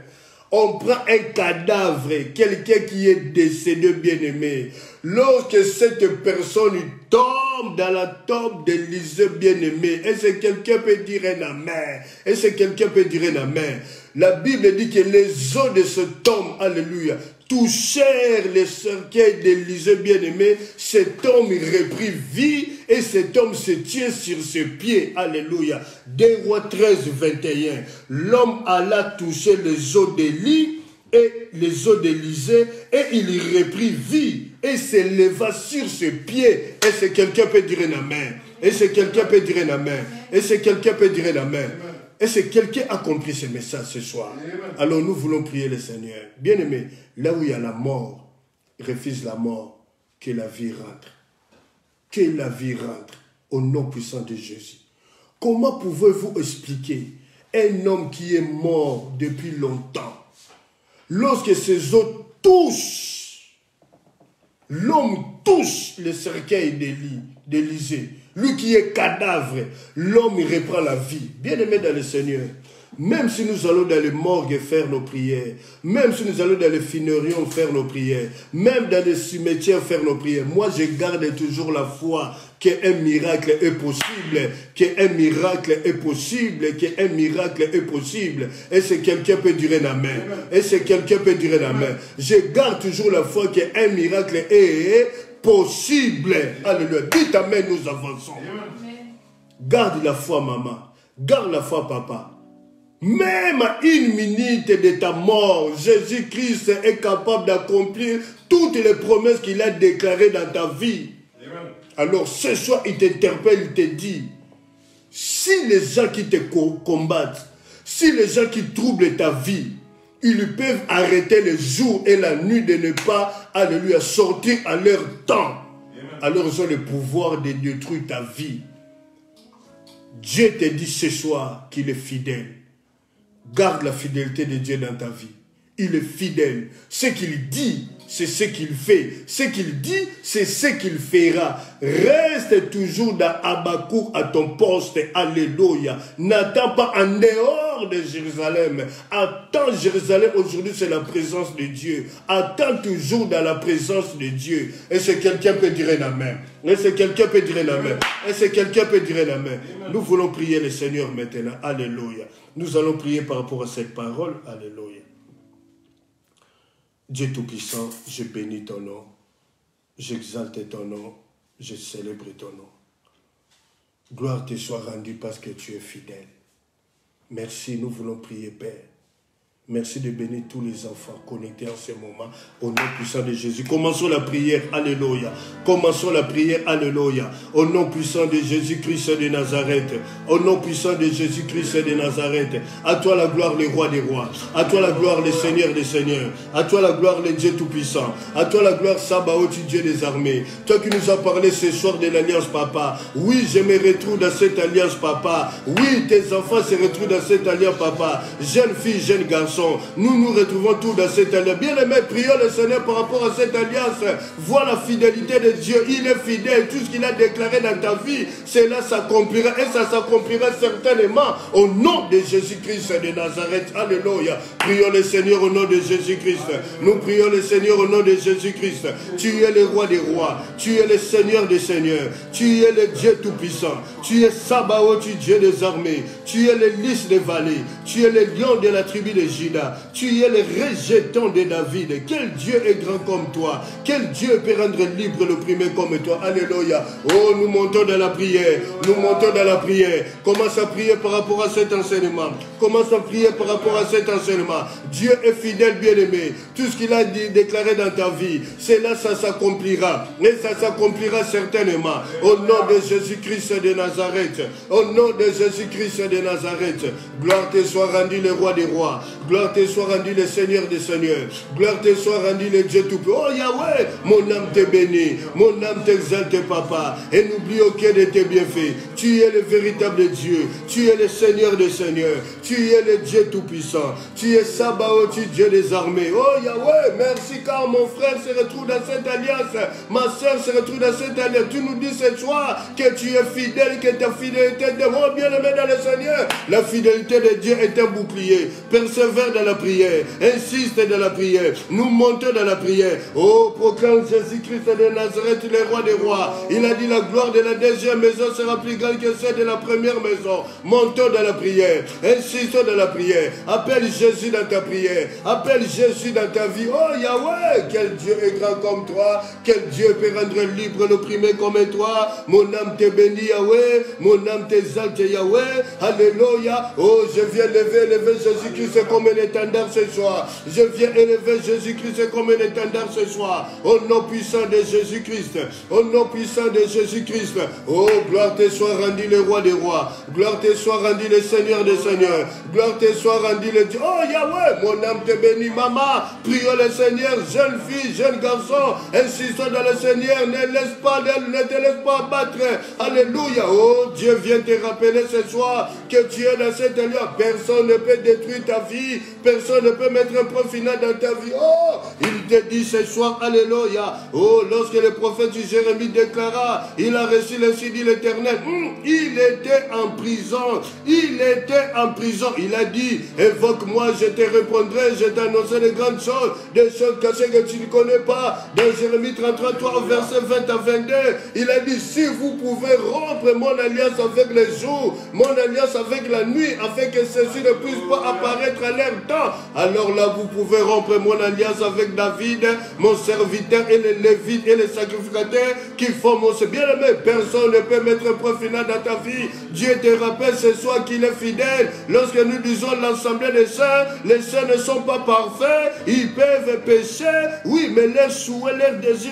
On prend un cadavre, quelqu'un qui est décédé bien-aimé. Lorsque cette personne tombe dans la tombe d'Élisée bien-aimé, est-ce que quelqu'un peut dire un amen? Est-ce que quelqu'un peut dire un amen? La Bible dit que les os de ce tombe, alléluia, touchèrent les cercueils d'Élisée bien-aimé. Cet homme reprit vie et cet homme se tient sur ses pieds. Alléluia. 2 Rois 13, 21. L'homme alla toucher les os d'Élie et les os d'Élisée et il reprit vie et s'éleva sur ses pieds. Est-ce que quelqu'un peut dire un amen? Est-ce que quelqu'un peut dire un amen? Est-ce que quelqu'un peut dire un amen? Est-ce que quelqu'un a compris ce message ce soir? Alors nous voulons prier le Seigneur. Bien-aimé, là où il y a la mort, refuse la mort, que la vie rentre. Que la vie rentre au nom puissant de Jésus. Comment pouvez-vous expliquer un homme qui est mort depuis longtemps? Lorsque ses os touchent, l'homme touche le cercueil d'Élisée. Lui qui est cadavre, l'homme reprend la vie. Bien-aimé dans le Seigneur, même si nous allons dans les morgues faire nos prières, même si nous allons dans les funérailles faire nos prières, même dans les cimetières faire nos prières, moi je garde toujours la foi qu'un miracle est possible, qu'un miracle est possible, qu'un miracle est possible. Est-ce que quelqu'un peut dire un amen? Est-ce que quelqu'un peut dire un amen? Je garde toujours la foi qu'un miracle est possible. Alléluia. Dites amen, nous avançons. Garde la foi, maman. Garde la foi, papa. Même à une minute de ta mort, Jésus-Christ est capable d'accomplir toutes les promesses qu'il a déclarées dans ta vie. Alors ce soir, il t'interpelle, il te dit, si les gens qui te combattent, si les gens qui troublent ta vie, ils peuvent arrêter le jour et la nuit de ne pas, alléluia, sortir à leur temps. Alors ils ont le pouvoir de détruire ta vie. Dieu te dit ce soir qu'il est fidèle. Garde la fidélité de Dieu dans ta vie. Il est fidèle. Ce qu'il dit, c'est ce qu'il fait. Ce qu'il dit, c'est ce qu'il fera. Reste toujours dans Habakkuk à ton poste. Alléluia. N'attends pas en dehors de Jérusalem. Attends Jérusalem. Aujourd'hui, c'est la présence de Dieu. Attends toujours dans la présence de Dieu. Et si quelqu'un peut dire un amen. Et si quelqu'un peut dire un amen. Et si quelqu'un peut dire un amen. Nous voulons prier le Seigneur maintenant. Alléluia. Nous allons prier par rapport à cette parole. Alléluia. Dieu Tout-Puissant, je bénis ton nom, j'exalte ton nom, je célèbre ton nom. Gloire te soit rendue parce que tu es fidèle. Merci, nous voulons prier, Père. Merci de bénir tous les enfants connectés en ce moment. Au nom puissant de Jésus. Commençons la prière. Alléluia. Commençons la prière. Alléluia. Au nom puissant de Jésus-Christ de Nazareth. Au nom puissant de Jésus-Christ de Nazareth. À toi la gloire, le roi des rois. À toi la gloire, le Seigneur des seigneurs. À toi la gloire, le Dieu tout-puissant. À toi la gloire, Sabaoth, Dieu des armées. Toi qui nous as parlé ce soir de l'alliance, Papa. Oui, je me retrouve dans cette alliance, Papa. Oui, tes enfants se retrouvent dans cette alliance, Papa. Jeune fille, jeune garçon. Nous nous retrouvons tous dans cette alliance. Bien-aimés, prions le Seigneur par rapport à cette alliance. Vois la fidélité de Dieu. Il est fidèle. Tout ce qu'il a déclaré dans ta vie, cela s'accomplira. Et ça s'accomplira certainement au nom de Jésus-Christ de Nazareth. Alléluia. Prions le Seigneur au nom de Jésus-Christ. Nous prions le Seigneur au nom de Jésus-Christ. Tu es le roi des rois. Tu es le Seigneur des seigneurs. Tu es le Dieu tout-puissant. Tu es Sabaoth, Dieu des armées. Tu es le lys des vallées. Tu es le lion de la tribu de Juda. Tu es le rejeton de David. Quel Dieu est grand comme toi? Quel Dieu peut rendre libre l'opprimé comme toi? Alléluia. Oh, nous montons dans la prière. Nous montons dans la prière. Commence à prier par rapport à cet enseignement. Commence à prier par rapport à cet enseignement. Dieu est fidèle, bien-aimé. Tout ce qu'il a déclaré dans ta vie, c'est là ça s'accomplira. Et ça s'accomplira certainement. Au nom de Jésus-Christ de Nazareth. Au nom de Jésus-Christ de Nazareth. Gloire te soit rendue, le roi des rois. Gloire te soit rendue, le Seigneur des seigneurs. Gloire te soit rendue, le Dieu tout-puissant. Oh Yahweh, mon âme te bénit. Mon âme t'exalte, Papa. Et n'oublie aucun de tes bienfaits. Tu es le véritable Dieu. Tu es le Seigneur des seigneurs. Tu es le Dieu tout-puissant. Tu es Sabaoth, Dieu des armées. Oh Yahweh, merci car mon frère se retrouve dans cette alliance. Ma soeur se retrouve dans cette alliance. Tu nous dis ce soir que tu es fidèle, que ta fidélité est oh bien-aimé dans le Seigneur. La fidélité de Dieu est un bouclier. Persévère dans la prière. Insiste dans la prière. Nous montons dans la prière. Oh, proclame Jésus-Christ de Nazareth, le roi des rois. Il a dit la gloire de la deuxième maison sera plus grande que celle de la première maison. Montons dans la prière. Insistons dans la prière. Appelle Jésus dans ta prière. Appelle Jésus dans ta vie. Oh Yahweh, quel Dieu est grand comme toi. Quel Dieu peut rendre libre l'opprimé comme toi. Mon âme te bénit, Yahweh. Mon âme t'exalte, Yahweh. Alléluia. Oh, je viens lever Jésus-Christ comme un étendard ce soir. Je viens élever Jésus-Christ comme un étendard ce soir. Au nom puissant de Jésus-Christ. Au nom puissant de Jésus-Christ. Oh, gloire te soit rendue, le roi des rois. Gloire te soit rendue, le Seigneur des seigneurs. Gloire te soit rendue, le Dieu. Oh, Yahweh, mon âme te bénit, maman. Prions le Seigneur, jeune fille, jeune garçon. Insistons dans le Seigneur. Ne te laisse pas abattre. Alléluia. Oh, Dieu vient te rappeler ce soir que tu es dans cette alliance. Personne ne peut détruire ta vie. Personne ne peut mettre un point final dans ta vie. Oh, il te dit ce soir, alléluia. Oh, lorsque le prophète Jérémie déclara, il a reçu l'ainsi dit l'Éternel. Il était en prison. Il était en prison. Il a dit, évoque-moi, je te répondrai, je t'annoncerai de grandes choses, des choses cachées que tu ne connais pas. Dans Jérémie 33, verset 20 à 22, il a dit, si vous pouvez rompre mon alliance avec les jours, mon alliance avec la nuit, afin que ceci ne puisse pas apparaître à leur temps, alors là, vous pouvez rompre mon alliance avec David, mon serviteur, et les Lévites et les sacrificateurs qui font mon bien-aimé. Personne ne peut mettre un point final dans ta vie. Dieu te rappelle ce soir qu'il est fidèle. Lorsque nous disons l'assemblée des saints, les saints ne sont pas parfaits, ils peuvent pécher, oui, mais leur souhait, leur désir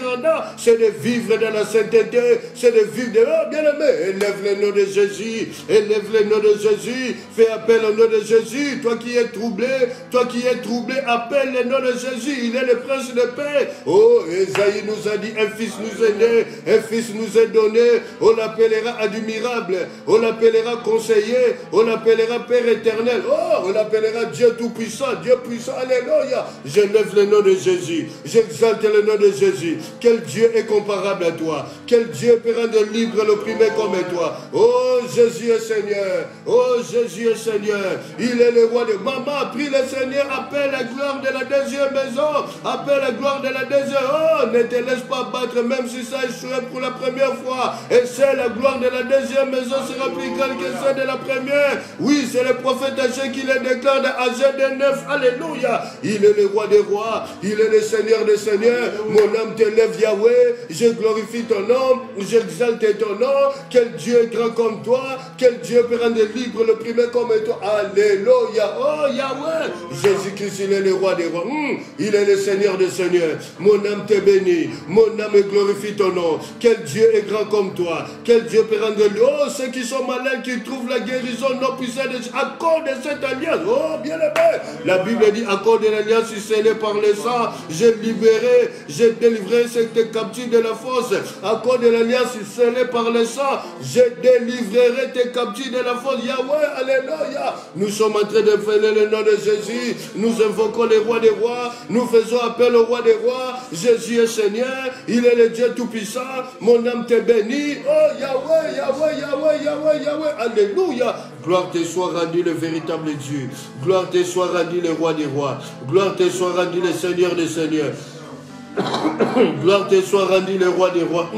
c'est de vivre dans la sainteté, c'est de vivre de oh, bien-aimé. Élève le nom de Jésus, élève le nom de Jésus, fais appel au nom de Jésus, toi qui es troublé, toi qui es troublé, appelle le nom de Jésus. Il est le prince de paix. Oh, Esaïe nous a dit, un fils nous est né, un fils nous est donné. On l'appellera admirable, on l'appellera conseiller, on l'appellera Père éternel. Oh, on l'appellera Dieu tout-puissant, Dieu puissant. Alléluia. Je lève le nom de Jésus. J'exalte le nom de Jésus. Quel Dieu est comparable à toi? Quel Dieu peut rendre libre l'opprimé comme toi? Oh, Jésus est Seigneur. Oh, Jésus est Seigneur. Il est le roi de... Maman, prie le Seigneur, appelle la gloire de la deuxième maison. Appelle la gloire de la deuxième. Oh, ne te laisse pas battre, même si ça échoué pour la première fois. Et c'est la gloire de la deuxième maison sera plus grande que celle de la première. Oui, c'est le prophète Agé qui le déclare dans Agé 9. Alléluia. Il est le roi des rois. Il est le Seigneur des seigneurs. Mon âme t'élève, Yahweh. Je glorifie ton nom. J'exalte ton nom. Quel Dieu est grand comme toi. Quel Dieu peut rendre libre le premier comme toi. Alléluia. Oh, Yahweh. Jésus-Christ, il est le roi des rois. Il est le Seigneur des seigneurs. Mon âme te bénit. Mon âme glorifie ton nom. Quel Dieu est grand comme toi. Quel Dieu peut rendre libre. Oh, ceux qui sont malades, qui trouvent la guérison, non puissante, à cause de cette alliance. Oh, bien aimé. La Bible dit, à cause de l'alliance scellée par le sang, j'ai libéré, j'ai délivré cette captifs de la force. À cause de l'alliance scellée par le sang, je délivrerai tes captifs de la force. Yahweh, alléluia. Nous sommes en train de faire le nom de Jésus. Nous invoquons le roi des rois. Nous faisons appel au roi des rois. Jésus est Seigneur. Il est le Dieu tout-puissant. Mon âme te bénit. Oh, Yahweh, Yahweh, Yahweh, Yahweh, Yahweh. Alléluia. Gloire te soit rendue le véritable Dieu. Gloire te soit rendue le roi des rois. Gloire te soit rendue le Seigneur des seigneurs. Gloire te soit rendue le roi des rois.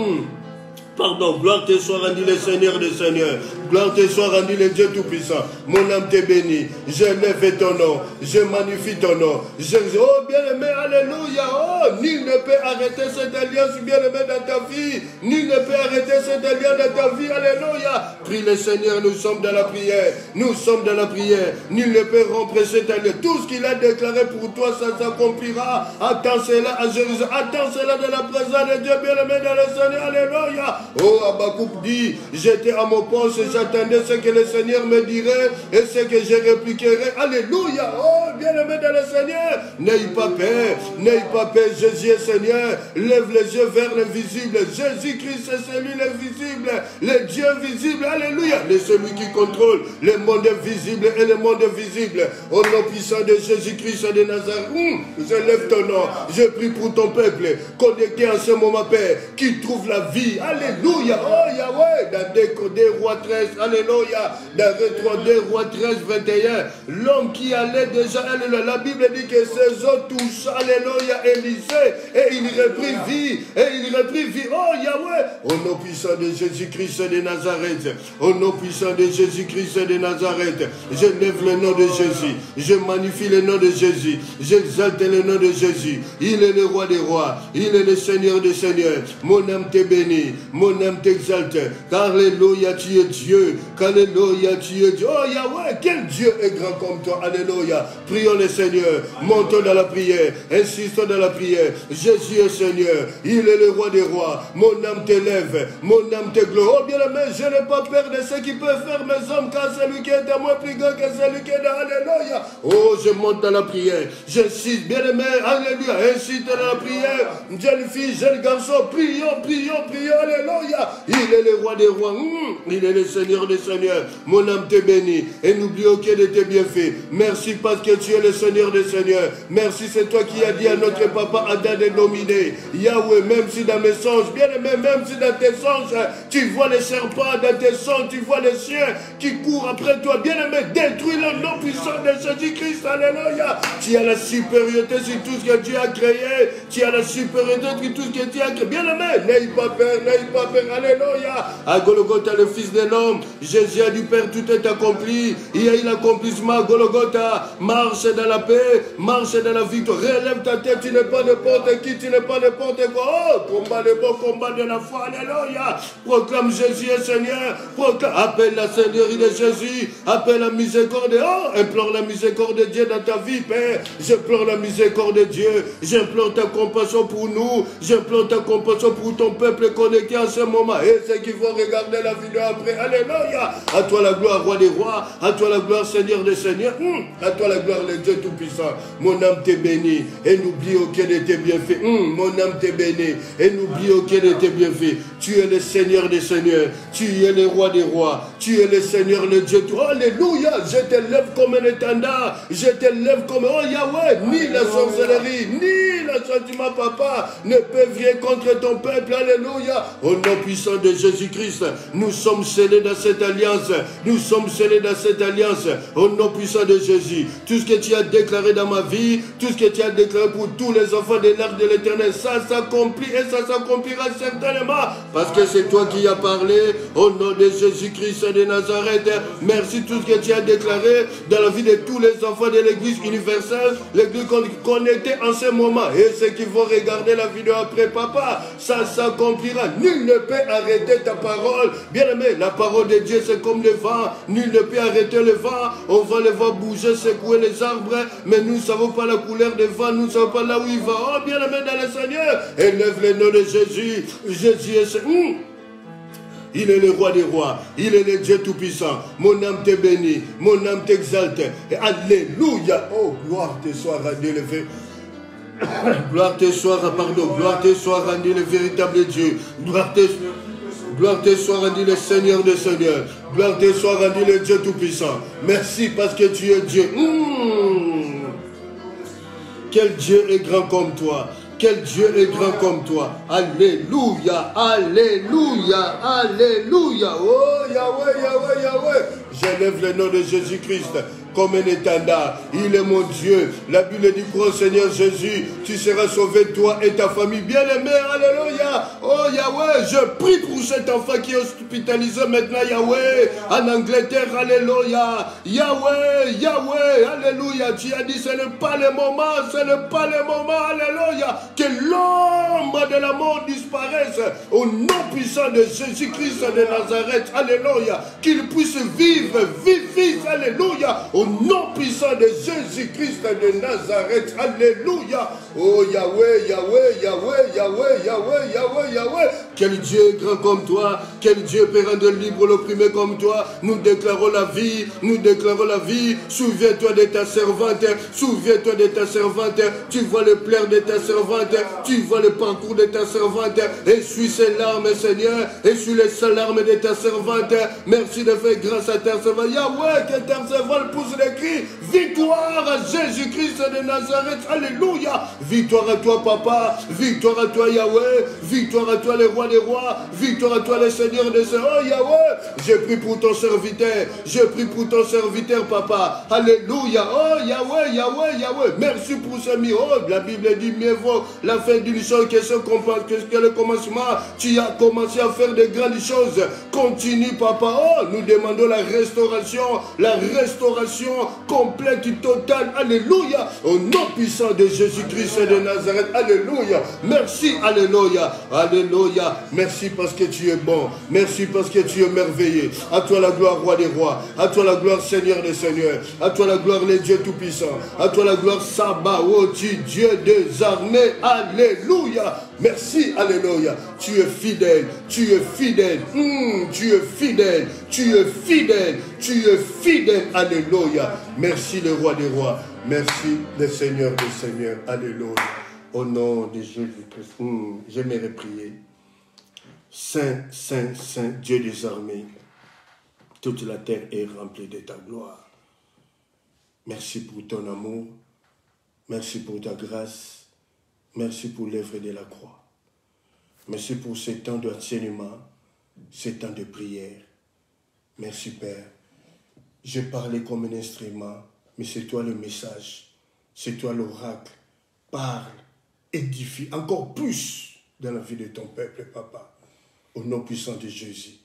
Pardon, gloire te soit rendue le Seigneur des seigneurs. Gloire te soit rendue le Dieu tout-puissant. Mon âme te bénit. Je lève ton nom. Je magnifie ton nom. Oh, bien-aimé, alléluia. Oh, nul ne peut arrêter cette alliance, bien-aimé, dans ta vie. Nul ne peut arrêter cette alliance dans ta vie. Alléluia. Prie le Seigneur, nous sommes dans la prière. Nous sommes dans la prière. Nul ne peut rompre cette alliance. Tout ce qu'il a déclaré pour toi, ça s'accomplira. Attends cela à Jérusalem. Attends cela de la présence de Dieu, bien-aimé, dans le Seigneur. Alléluia. Oh, Habakkuk dit, j'étais à mon poste et j'attendais ce que le Seigneur me dirait et ce que je répliquerai. Alléluia. Oh, bien-aimé dans le Seigneur, n'ayez pas peur, n'ayez pas peur. Jésus est Seigneur. Lève les yeux vers l'invisible. Jésus-Christ c'est celui l'invisible, le Dieu visible. Alléluia. C'est celui qui contrôle le monde visible et le monde invisible. Au nom puissant de Jésus-Christ de Nazareth, je lève ton nom. Je prie pour ton peuple connecté en ce moment, Père, qui trouve la vie. Alléluia. Oh, Yahweh. Dans 2 Rois 13. Alléluia. Dans 2 Rois 13, 21. L'homme qui allait déjà, alléluia. La Bible dit que ses os touchent, alléluia, Élisée. Et il reprit vie. Et il reprit vie. Oh, Yahweh. Au nom puissant de Jésus-Christ de Nazareth. Au nom puissant de Jésus-Christ de Nazareth. Je lève le nom de Jésus. Je magnifie le nom de Jésus. J'exalte le nom de Jésus. Il est le roi des rois. Il est le Seigneur des seigneurs. Mon âme te bénit. Mon âme t'exalte. Alléluia, tu es Dieu. Alléluia, tu es Dieu. Oh, Yahweh, quel Dieu est grand comme toi. Alléluia. Prions le Seigneur. Montons dans la prière. Insistons dans la prière. Jésus est Seigneur. Il est le roi des rois. Mon âme t'élève. Mon âme te gloire. Oh, bien-aimé, je n'ai pas peur de ce qui peut faire mes hommes, car celui qui est à moi plus grand que celui qui est dans. Alléluia. Oh, je monte dans la prière. J'insiste, bien-aimé. Alléluia. Insiste dans la prière. Jeune fille, jeune garçon, prions, prions, prions. Alléluia. Il est le roi des rois. Il est le Seigneur des seigneurs. Mon âme te bénit. Et n'oublie aucun de tes bienfaits. Merci parce que tu es le Seigneur des seigneurs. Merci, c'est toi qui as dit à notre papa Adam de dominer. Yahweh, même si dans mes songes, bien aimé, même si dans tes songes, tu vois les serpents, dans tes songes, tu vois les chiens qui courent après toi. Bien aimé, détruis le nom puissant de Jésus-Christ. Alléluia. Tu as la supériorité sur tout ce que Dieu a créé. Tu as la supériorité sur tout ce que Dieu a créé. Bien aimé, n'ayez pas peur, n'ayez pas peur. Alléluia. À Golgotha, le Fils de l'homme, Jésus a dit, Père, tout est accompli. Il y a eu l'accomplissement à Golgotha. Marche dans la paix, marche dans la victoire. Relève ta tête, tu n'es pas n'importe qui, tu n'es pas n'importe quoi. Oh, combat le bon combat de la foi. Alléluia. Proclame Jésus est Seigneur. Proclame, appelle la Seigneurie de Jésus. Appelle la miséricorde. Oh, implore la miséricorde de Dieu dans ta vie, Père. J'implore la miséricorde de Dieu. J'implore ta compassion pour nous. J'implore ta compassion pour ton peuple connecté en ce moment. Et ceux qui vont regarder la vidéo après. Alléluia. À toi la gloire, roi des rois. À toi la gloire, Seigneur des seigneurs. À toi la gloire, le Dieu Tout-Puissant. Mon âme t'est bénie et n'oublie aucun de tes bienfaits. Mon âme t'est bénie et n'oublie aucun de tes bienfaits. Tu es le Seigneur des seigneurs. Tu es le roi des rois. Tu es le Seigneur, le Dieu tout. Alléluia. Je t'élève comme un étendard. Je t'élève comme... Oh Yahweh, ni la sorcellerie, ni le sentiment, papa, ne peuvent rien contre ton peuple. Alléluia. Au nom puissant de Jésus-Christ, nous sommes scellés dans cette alliance. Nous sommes scellés dans cette alliance. Au nom puissant de Jésus. Tout ce que tu as déclaré dans ma vie, tout ce que tu as déclaré pour tous les enfants de l'arc de l'éternel, ça s'accomplit et ça s'accomplira certainement. Parce que c'est toi qui as parlé. Au nom de Jésus-Christ de Nazareth. Merci tout ce que tu as déclaré dans la vie de tous les enfants de l'église universelle, l'église connectée en ce moment. Et ceux qui vont regarder la vidéo après, papa, ça s'accomplira. Nul ne peut arrêter ta parole. Bien-aimé, la parole de Dieu, c'est comme le vent. Nul ne peut arrêter le vent. On va le voir bouger, secouer les arbres, mais nous ne savons pas la couleur des vents, nous ne savons pas là où il va. Oh, bien-aimé dans le Seigneur, élève le nom de Jésus. Jésus est... Il est le roi des rois. Il est le Dieu Tout-Puissant. Mon âme te bénit. Mon âme t'exalte. Alléluia. Oh, gloire te soit rendue le vrai. Gloire te soit, pardon. Gloire te soit rendue le véritable Dieu. Gloire te soit rendu le Seigneur des Seigneurs. Gloire te soit rendu le Dieu Tout-Puissant. Merci parce que tu es Dieu. Quel Dieu est grand comme toi. Quel Dieu est grand comme toi. Alléluia, alléluia, alléluia. Oh Yahweh, Yahweh, Yahweh. J'élève le nom de Jésus-Christ comme un étendard. Il est mon Dieu. La Bible dit, crois au Seigneur Jésus, tu seras sauvé, toi et ta famille. Bien-aimé, alléluia. Oh Yahweh, je prie pour cet enfant qui est hospitalisé maintenant, Yahweh, en Angleterre, alléluia. Yahweh, Yahweh, alléluia. Tu as dit, ce n'est pas le moment, ce n'est pas le moment, alléluia. Que l'ombre de la mort disparaisse au nom puissant de Jésus-Christ de Nazareth, alléluia. Qu'il puisse vivre, vivre, alléluia. Au nom puissant de Jésus-Christ de Nazareth. Alléluia. Oh Yahweh, Yahweh, Yahweh, Yahweh, Yahweh, Yahweh, Yahweh. Quel Dieu est grand comme toi. Quel Dieu peut rendre libre l'opprimé comme toi. Nous déclarons la vie. Nous déclarons la vie. Souviens-toi de ta servante. Souviens-toi de ta servante. Tu vois le pleurs de ta servante. Tu vois le parcours de ta servante. Essuie ses larmes, Seigneur. Essuie les larmes de ta servante. Merci de faire grâce à ta servante. Yahweh, que ta servante pousse les cris. Victoire à Jésus-Christ de Nazareth. Alléluia. Victoire à toi, papa. Victoire à toi, Yahweh. Victoire à toi, le roi des rois. Victoire à toi, le Seigneur des seigneurs. Oh, Yahweh. Je prie pour ton serviteur. Je prie pour ton serviteur, papa. Alléluia. Oh, Yahweh, Yahweh, Yahweh. Merci pour ce miracle. La Bible dit mieux vaut la fin d'une chose que le commencement. Tu as commencé à faire de grandes choses. Continue, papa. Oh, nous demandons la restauration complète, totale. Alléluia. Au nom puissant de Jésus-Christ de Nazareth. Alléluia. Merci. Alléluia. Alléluia. Merci parce que tu es bon. Merci parce que tu es merveilleux. À toi la gloire, roi des rois. À toi la gloire, Seigneur des seigneurs. À toi la gloire, les dieux tout-puissants. À toi la gloire, Sabaoth, Dieu des armées. Alléluia. Merci, alléluia. Tu es fidèle, tu es fidèle, tu es fidèle, tu es fidèle, tu es fidèle, alléluia. Merci le roi des rois, merci le Seigneur des seigneurs, alléluia. Au nom de Jésus-Christ, j'aimerais prier. Saint, Saint, Saint, Dieu des armées, toute la terre est remplie de ta gloire. Merci pour ton amour, merci pour ta grâce. Merci pour l'œuvre de la croix. Merci pour ce temps d'enseignement, ce temps de prière. Merci Père. Je parlais comme un instrument, mais c'est toi le message. C'est toi l'oracle. Parle, édifie encore plus dans la vie de ton peuple, Papa. Au nom puissant de Jésus.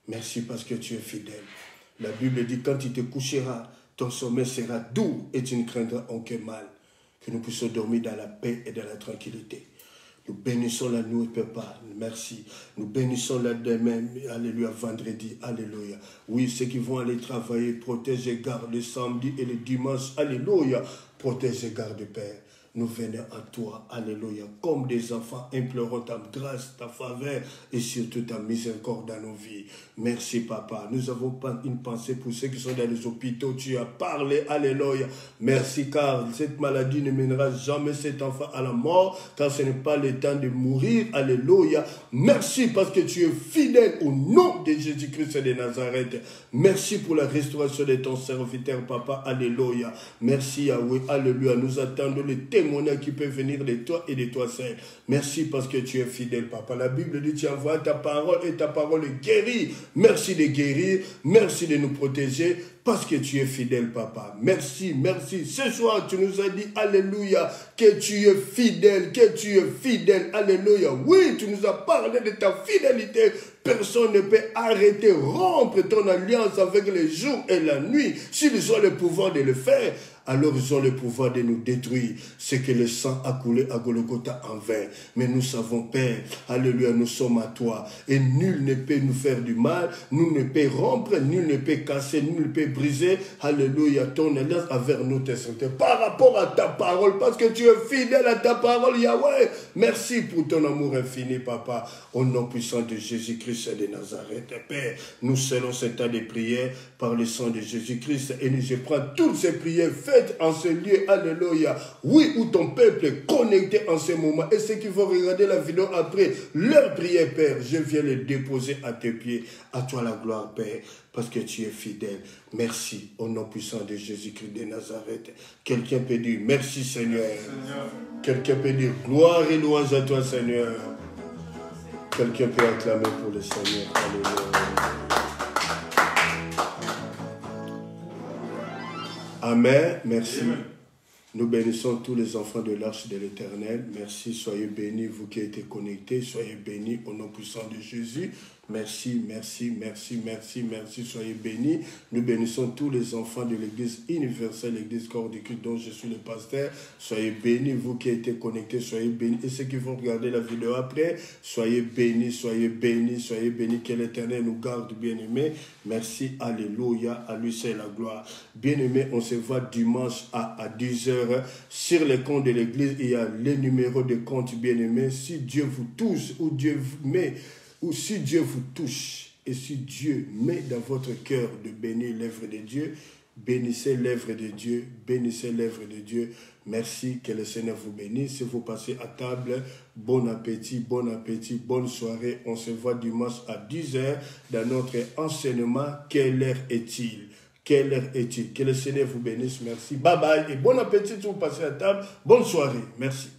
Merci parce que tu es fidèle. La Bible dit quand tu te coucheras, ton sommeil sera doux et tu ne craindras aucun mal. Que nous puissions dormir dans la paix et dans la tranquillité. Nous bénissons la nuit, Papa. Merci. Nous bénissons la demain. Alléluia. Vendredi. Alléluia. Oui, ceux qui vont aller travailler, protège et garde le samedi et le dimanche. Alléluia. Protège et garde, Père. nous venons à toi, alléluia, comme des enfants implorant ta grâce, ta faveur et surtout ta miséricorde dans nos vies. Merci papa, nous avons une pensée pour ceux qui sont dans les hôpitaux, tu as parlé, alléluia. Merci car cette maladie ne mènera jamais cet enfant à la mort, car ce n'est pas le temps de mourir, alléluia. Merci parce que tu es fidèle au nom de Jésus-Christ de Nazareth. Merci pour la restauration de ton serviteur, papa, alléluia. Merci Yahweh, alléluia. Nous attendons les témoignages qui peuvent venir de toi et de toi seul. Merci parce que tu es fidèle, papa. La Bible dit, tu envoies ta parole et ta parole guérit. Merci de guérir, merci de nous protéger, parce que tu es fidèle, papa. Merci, merci. Ce soir, tu nous as dit, alléluia, que tu es fidèle, alléluia. Oui, tu nous as parlé de ta fidélité. Personne ne peut arrêter, rompre ton alliance avec les jours et la nuit. S'ils ont le pouvoir de le faire, alors ils ont le pouvoir de nous détruire. C'est que le sang a coulé à Golgotha en vain. Mais nous savons, Père, alléluia, nous sommes à toi. Et nul ne peut nous faire du mal, nul ne peut rompre, nul ne peut casser, nul ne peut briser, alléluia, ton alliance avec nous, tes saints. Par rapport à ta parole, parce que tu es fidèle à ta parole, Yahweh. Merci pour ton amour infini, papa. Au nom puissant de Jésus-Christ de Nazareth, Père, nous scellons cet tas de prières par le sang de Jésus-Christ. Et je prends toutes ces prières faites en ce lieu, alléluia. Oui, où ton peuple est connecté en ce moment. Et ceux qui vont regarder la vidéo après, leur prière, Père, je viens les déposer à tes pieds. À toi la gloire, Père, parce que tu es fidèle. Merci, au nom puissant de Jésus-Christ de Nazareth. Quelqu'un peut dire merci, Seigneur. Quelqu'un peut dire gloire et louange à toi, Seigneur. Quelqu'un peut acclamer pour le Seigneur. Alléluia. Amen. Merci. Amen. Nous bénissons tous les enfants de l'Arche de l'Éternel. Merci. Soyez bénis, vous qui êtes connectés. Soyez bénis au nom puissant de Jésus. Merci, merci, merci, merci, merci. Soyez bénis. Nous bénissons tous les enfants de l'Église universelle, l'Église corps du Christ dont je suis le pasteur. Soyez bénis, vous qui êtes connectés, soyez bénis. Et ceux qui vont regarder la vidéo après, soyez bénis, soyez bénis, soyez bénis. Que l'Éternel nous garde, bien-aimés. Merci, alléluia, à lui c'est la gloire. Bien-aimés, on se voit dimanche à 10h sur les comptes de l'Église. Il y a les numéros de compte, bien-aimés. Si Dieu vous touche ou Dieu vous met, ou si Dieu vous touche et si Dieu met dans votre cœur de bénir l'œuvre de Dieu, bénissez l'œuvre de Dieu, bénissez l'œuvre de Dieu. Merci, que le Seigneur vous bénisse. Si vous passez à table, bon appétit, bonne soirée. On se voit dimanche à 10h dans notre enseignement. Quelle heure est-il? Quelle heure est-il? Que le Seigneur vous bénisse. Merci. Bye bye et bon appétit si vous passez à table. Bonne soirée. Merci.